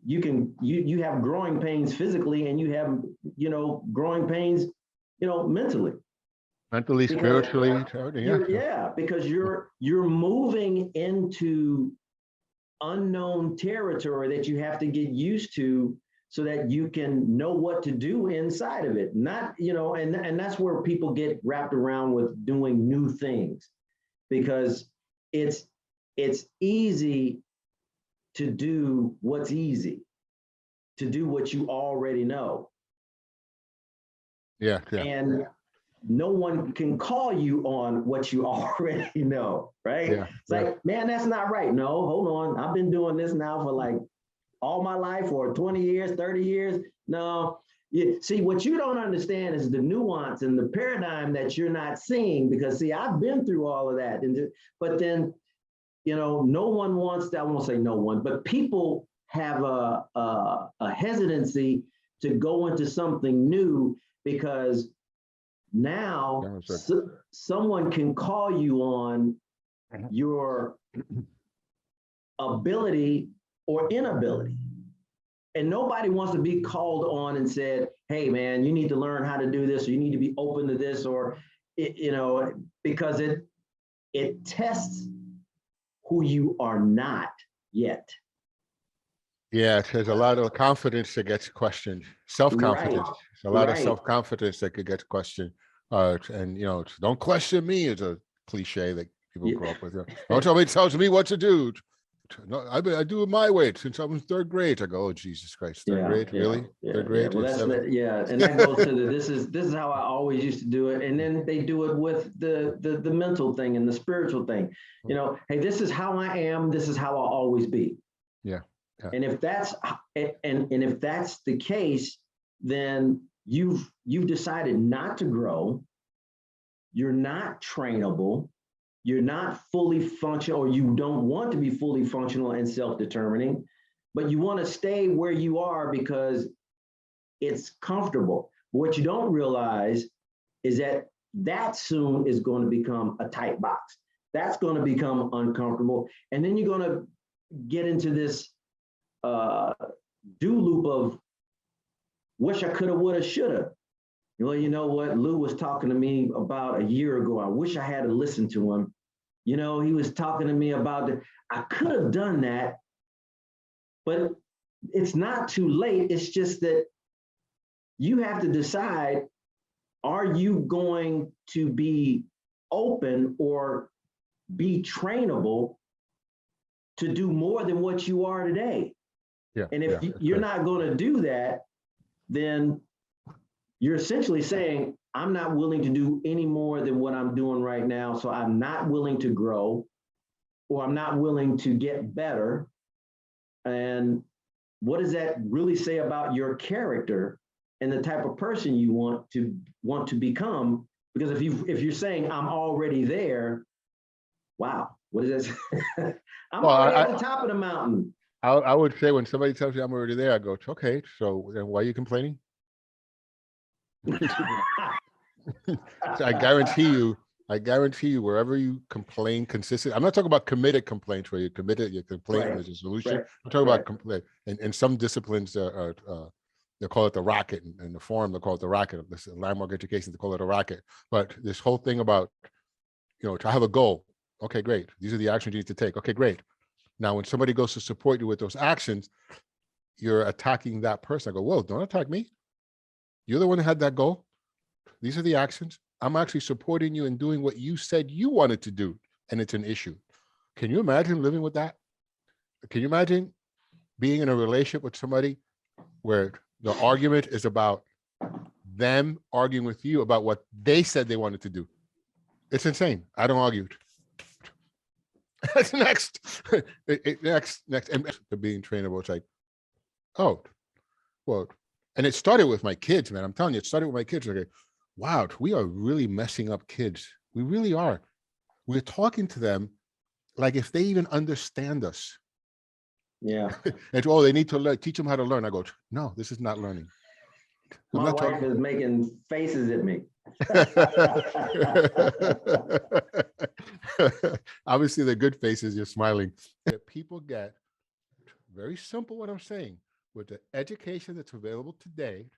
you have growing pains physically, and you have, you know, growing pains, you know, mentally. Mentally, Because spiritually, yeah. yeah, because you're moving into unknown territory that you have to get used to so that you can know what to do inside of it. Not, you know, and that's where people get wrapped around with doing new things, because it's easy to do what's easy, to do what you already know. Yeah. And no one can call you on what you already know, right? Yeah, It's like, man, that's not right. No, hold on. I've been doing this now for like all my life, or 20 years, 30 years. No, see, what you don't understand is the nuance and the paradigm that you're not seeing, because see, I've been through all of that. But then, you know, no one wants to, I won't say no one, but people have a hesitancy to go into something new, because now someone can call you on your ability or inability. And nobody wants to be called on and said, hey, man, you need to learn how to do this, or you need to be open to this, or, you know, because it tests who you are not yet. Yeah, there's a lot of confidence that gets questioned. Self-confidence. Right. There's a lot of self-confidence that could get questioned. And, you know, don't question me is a cliche that people grow up with. Don't tell me what to do. No, I do it my way since I was third grade. I go, oh, Jesus Christ, third grade, really? Third grade? Well, that's and that goes to this is how I always used to do it. And then they do it with the mental thing and the spiritual thing. You know, hey, this is how I am. This is how I'll always be. Yeah. And if that's if that's the case, then you've decided not to grow. You're not trainable. You're not fully functional, or you don't want to be fully functional and self-determining, but you want to stay where you are because it's comfortable. What you don't realize is that soon is going to become a tight box. That's going to become uncomfortable. And then you're going to get into this do loop of wish I coulda, woulda, shoulda. Well, you know what? Lou was talking to me about a year ago. I wish I had listened to him. You know, he was talking to me about I could have done that, but it's not too late. It's just that you have to decide, are you going to be open or be trainable to do more than what you are today? Yeah. And if you're not going to do that, then you're essentially saying, I'm not willing to do any more than what I'm doing right now. So I'm not willing to grow, or I'm not willing to get better. And what does that really say about your character and the type of person you want to become? Because if you're saying I'm already there, wow, what is that? I'm already at the top of the mountain. I would say when somebody tells you I'm already there, I go, okay, so then why are you complaining? So I guarantee you, wherever you complain consistently, I'm not talking about committed complaints where you committed, you complain and there's a solution. I'm talking about complaint. In some disciplines, they call it the racket. In the forum, they call it the racket. This landmark education, they call it a racket. But this whole thing about, you know, to have a goal. Okay, great. These are the actions you need to take. Okay, great. Now, when somebody goes to support you with those actions, you're attacking that person. I go, whoa, don't attack me. You're the one who had that goal. These are the actions. I'm actually supporting you in doing what you said you wanted to do, and it's an issue. Can you imagine living with that? Can you imagine being in a relationship with somebody where the argument is about them arguing with you about what they said they wanted to do? It's insane. I don't argue. That's next. Next. And the Being Trainable, it's like, oh, well, and it started with my kids, man. I'm telling you, it started with my kids. Okay, wow, we are really messing up kids. We really are. We're talking to them like if they even understand us. Yeah. And oh, they need to learn, teach them how to learn. I go, no, this is not learning. I'm My not wife talking. is making faces at me. Obviously, they're good faces. You're smiling. That people get very simple. What I'm saying, with the education that's available today,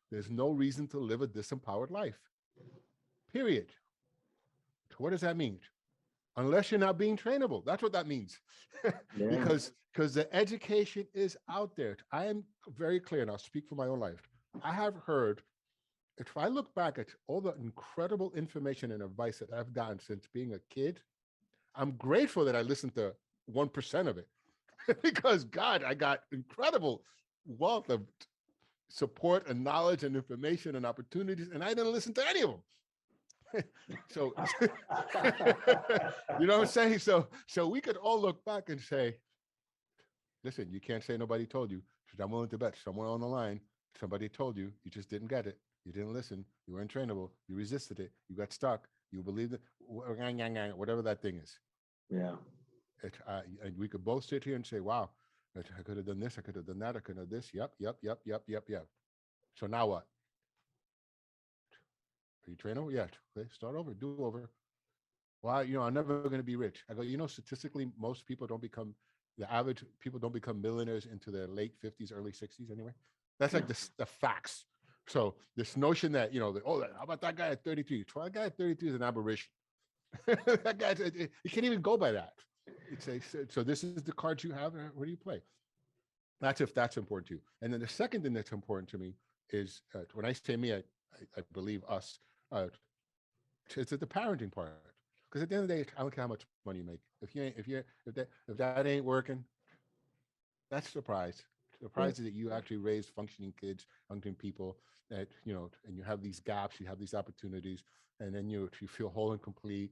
there's no reason to live a disempowered life. Period. What does that mean? Unless you're not being trainable. That's what that means. Yeah. because the education is out there. I am very clear, and I'll speak for my own life. I have heard, if I look back at all the incredible information and advice that I've gotten since being a kid, I'm grateful that I listened to 1% of it. Because God, I got incredible wealth of support and knowledge and information and opportunities, and I didn't listen to any of them. So you know what I'm saying? So we could all look back and say, listen, you can't say nobody told you, because I'm willing to bet somewhere on the line, somebody told you, you just didn't get it. You didn't listen. You weren't trainable. You resisted it. You got stuck. You believed it. Whatever that thing is. Yeah. And we could both sit here and say, wow, I could have done this. I could have done that. I could have this. Yep. So now what? Are you trainable? Yeah. Okay. Start over. Do over. Well, I'm never going to be rich. I go, statistically, most people don't become, the average people don't become millionaires into their late 50s, early 60s anyway. That's like the facts. So this notion that, how about that guy at 33? Well, that guy at 33 is an aberration. That guy, you can't even go by that. So this is the cards you have. Where do you play? That's if that's important to you. And then the second thing that's important to me is when I say me, I believe us. It's the parenting part. Because at the end of the day, I don't care how much money you make. If that ain't working, that's a surprise. Surprise is that you actually raise functioning kids, functioning people. That and you have these gaps, you have these opportunities, and then you feel whole and complete.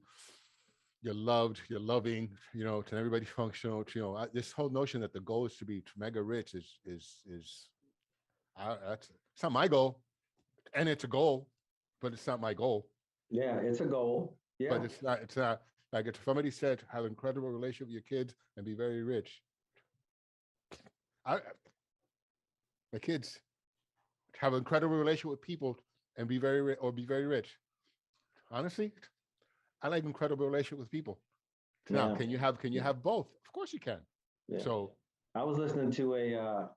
You're loved, you're loving, to everybody functional. This whole notion that the goal is to be mega rich is that's it's not my goal, and it's a goal, but it's not my goal. Yeah, it's a goal. Yeah. But it's not like if somebody said have an incredible relationship with your kids and be very rich. My kids have an incredible relationship with people and be very rich. Honestly, I like incredible relationship with people. Now, can you have both? Of course you can. Yeah. So I was listening to a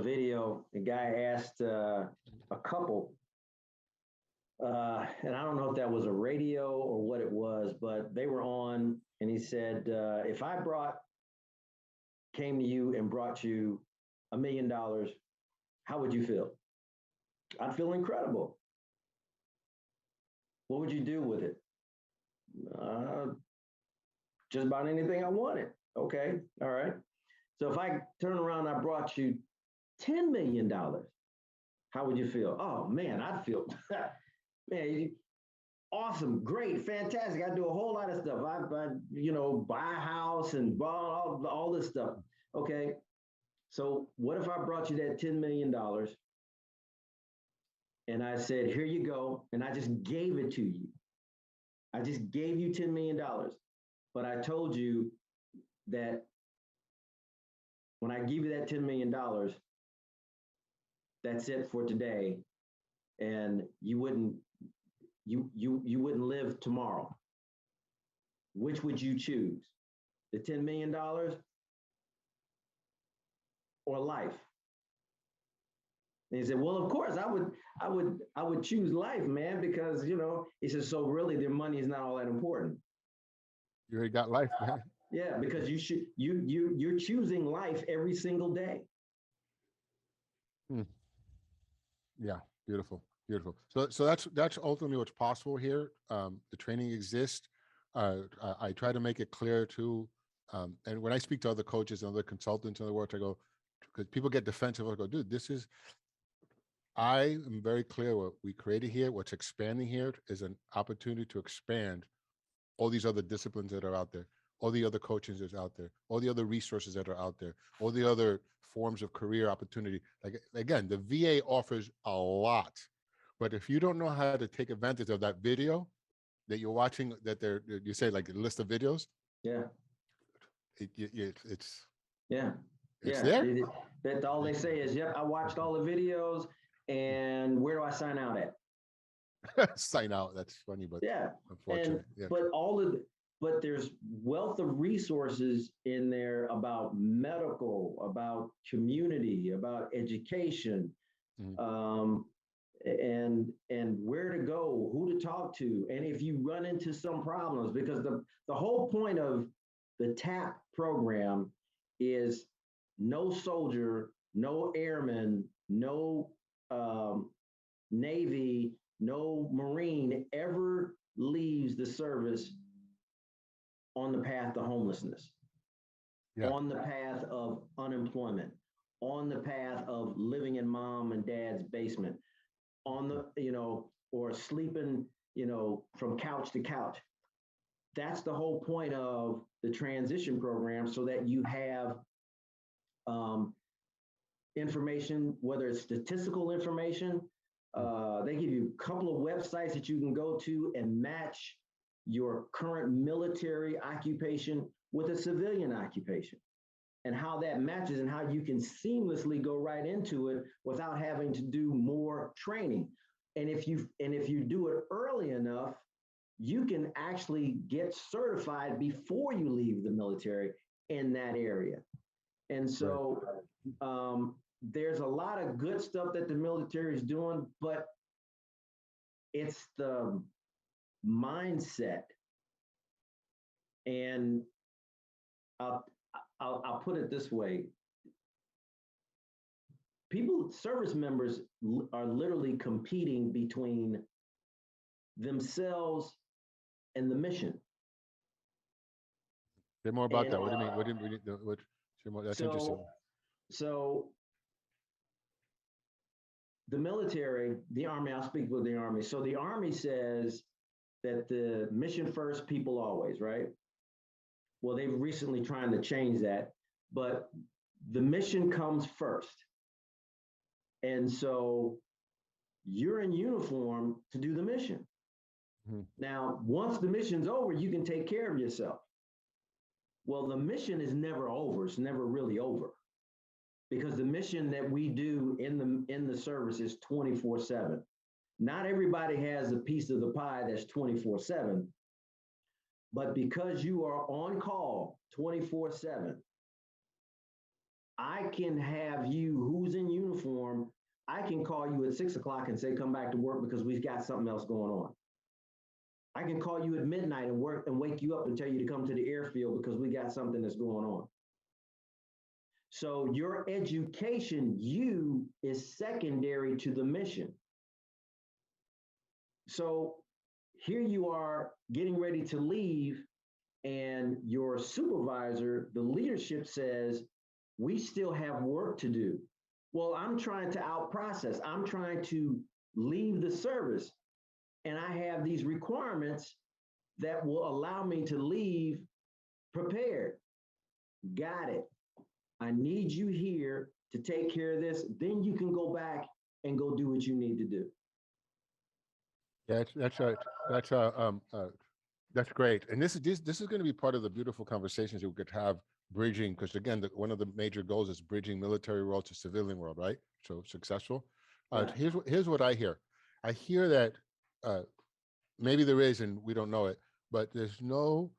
video. The guy asked a couple, and I don't know if that was a radio or what it was, but they were on, and he said, if I came to you and brought you $1 million, how would you feel? I'd feel incredible. What would you do with it? Just about anything I wanted. Okay, all right. So if I turn around and I brought you $10 million, how would you feel? Oh man, I'd feel, man, awesome, great, fantastic. I do a whole lot of stuff. I buy a house and buy all this stuff. Okay, so what if I brought you that $10 million and I said, here you go, and I just gave it to you. I just gave you $10 million, but I told you that when I give you that $10 million, that's it for today, and you wouldn't live tomorrow. Which would you choose? The $10 million or life? And he said, well, of course, I would choose life, man, because he said, so really their money is not all that important. You already got life, man. Yeah, because you're choosing life every single day. Yeah, beautiful. So that's ultimately what's possible here. The training exists. I try to make it clear too. And when I speak to other coaches and other consultants in the world, I go, because people get defensive. I go, dude, I am very clear what we created here. What's expanding here is an opportunity to expand all these other disciplines that are out there, all the other coaches that's out there, all the other resources that are out there, all the other forms of career opportunity. Like, again, the VA offers a lot, but if you don't know how to take advantage of that video that you're watching, you say like a list of videos. Yeah. It's Yeah. It's Yeah, there. that all they say is, "Yep, I watched all the videos, and where do I sign out at?" Sign out. That's funny, but Yeah, and unfortunate. Yeah. but there's wealth of resources in there about medical, about community, about education, Mhm. and where to go, who to talk to, and if you run into some problems, because the whole point of the TAP program is no soldier, no airman, no Navy, no Marine ever leaves the service on the path to homelessness, Yeah. on the path of unemployment, on the path of living in mom and dad's basement, on the, or sleeping, from couch to couch. That's the whole point of the transition program, so that you have information, whether it's statistical information. They give you a couple of websites that you can go to and match your current military occupation with a civilian occupation, and how that matches, and how you can seamlessly go right into it without having to do more training. And if you do it early enough, you can actually get certified before you leave the military in that area. And so there's a lot of good stuff that the military is doing, but it's the mindset. And I'll put it this way. Service members are literally competing between themselves and the mission. Say more about that. What do you mean? What do you mean? Say more, that's interesting. So the military, the Army, I'll speak with the Army. So the Army says that the mission first, people always, right? Well, they've recently trying to change that, but the mission comes first. And so you're in uniform to do the mission. Mm-hmm. Now, once the mission's over, you can take care of yourself. Well, the mission is never over. It's never really over, because the mission that we do in the service is 24/7. Not everybody has a piece of the pie that's 24/7, but because you are on call 24/7, I can have you who's in uniform. I can call you at 6 o'clock and say, come back to work because we've got something else going on. I can call you at midnight and wake you up and tell you to come to the airfield because we got something that's going on. So your education, is secondary to the mission. So here you are getting ready to leave, and your supervisor, the leadership says, we still have work to do. Well, I'm trying to out-process. I'm trying to leave the service, and I have these requirements that will allow me to leave prepared. Got it. I need you here to take care of this. Then you can go back and go do what you need to do. Yeah, that's great. And this is going to be part of the beautiful conversations that we could have, bridging, because again, one of the major goals is bridging military world to civilian world, right? So successful. Right. Here's what I hear. I hear that maybe there is, and we don't know it, but there's no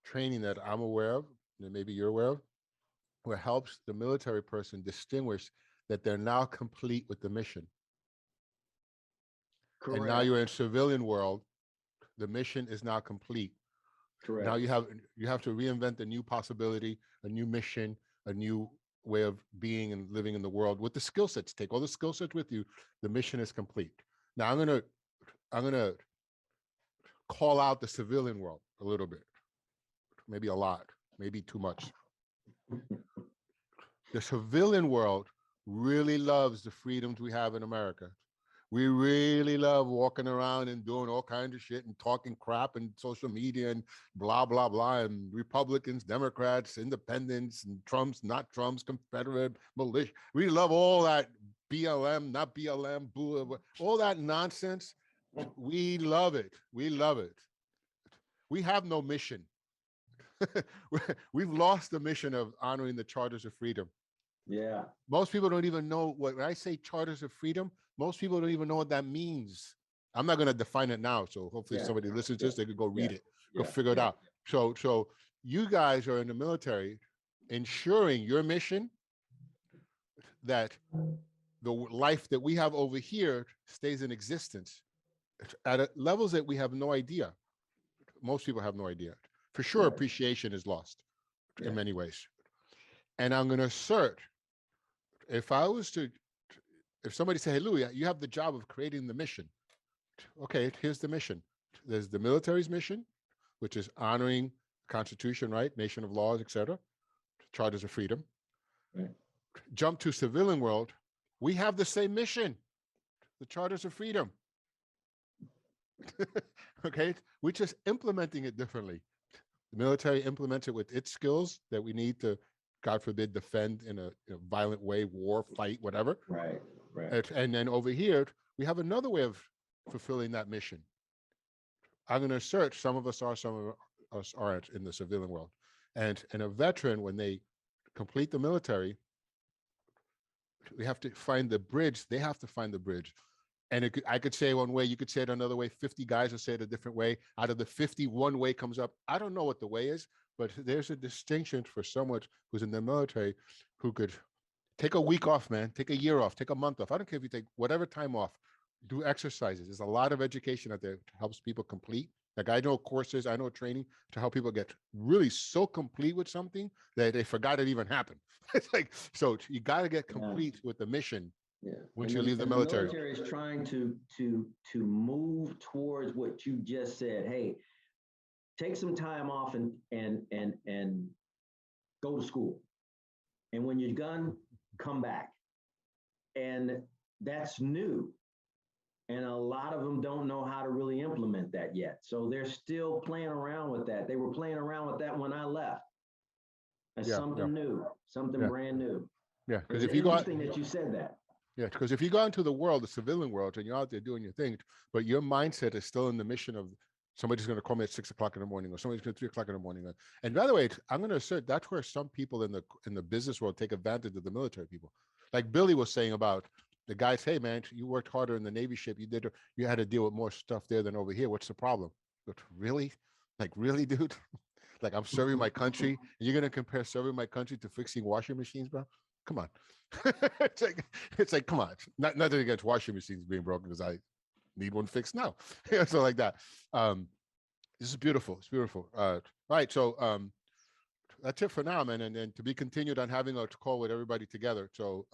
training that I'm aware of, that maybe you're aware of, where helps the military person distinguish that they're now complete with the mission. Correct. And now you're in civilian world, the mission is now complete. Correct. Now you have to reinvent a new possibility, a new mission, a new way of being and living in the world with the skill sets. Take all the skill sets with you. The mission is complete. Now I'm gonna call out the civilian world a little bit, maybe a lot, maybe too much. The civilian world really loves the freedoms we have in America. We really love walking around and doing all kinds of shit and talking crap and social media and blah, blah, blah, and Republicans, Democrats, independents, and Trumps, not Trumps, Confederate, militia. We love all that BLM, not BLM, all that nonsense. We love it. We love it. We have no mission. We've lost the mission of honoring the charters of freedom. Yeah. Most people don't even know when I say charters of freedom, most people don't even know what that means. I'm not going to define it now. So hopefully somebody listens to this, they could go read it, go figure it out. So you guys are in the military ensuring your mission that the life that we have over here stays in existence at levels that we have no idea. Most people have no idea. For sure, appreciation is lost in many ways. And I'm going to assert, if somebody say, hey, Louis, you have the job of creating the mission. Okay, here's the mission. There's the military's mission, which is honoring the Constitution, right? Nation of laws, etc. Charters of freedom. Right. Jump to civilian world. We have the same mission, the charters of freedom. Okay, we're just implementing it differently. The military implements it with its skills that we need to, God forbid, defend in a violent way, war, fight, whatever. Right. And then over here, we have another way of fulfilling that mission. I'm going to assert some of us are, some of us aren't in the civilian world. And a veteran, when they complete the military, we have to find the bridge. They have to find the bridge. And I could say one way, you could say it another way. 50 guys will say it a different way. Out of the 50, one way comes up. I don't know what the way is, but there's a distinction for someone who's in the military who could take a week off, man, take a year off, take a month off. I don't care if you take whatever time off, do exercises. There's a lot of education out there that helps people complete. Like I know courses, I know training to help people get really so complete with something that they forgot it even happened. It's like, so you got to get complete with the mission. Yeah. Once you leave the military. The military is trying to move towards what you just said. Hey, take some time off and go to school. And when you're done, come back. And that's new. And a lot of them don't know how to really implement that yet. So they're still playing around with that. They were playing around with that when I left. That's something new, something brand new. Yeah, because if you go interesting that you said that. Yeah, because if you go into the world, the civilian world, and you're out there doing your thing, but your mindset is still in the mission of somebody's going to call me at 6 o'clock in the morning, or somebody's going to 3 o'clock in the morning. And by the way, I'm going to assert that's where some people in the business world take advantage of the military people. Like Billy was saying about the guys, hey man, you worked harder in the Navy ship. You had to deal with more stuff there than over here. What's the problem? But really? Like really, dude? Like I'm serving my country, and you're going to compare serving my country to fixing washing machines, bro? Come on. it's like, come on. Nothing against washing machines being broken because I need one fixed now. So like that. This is beautiful. It's beautiful. All right. So that's it for now, man. And then to be continued on having a call with everybody together. So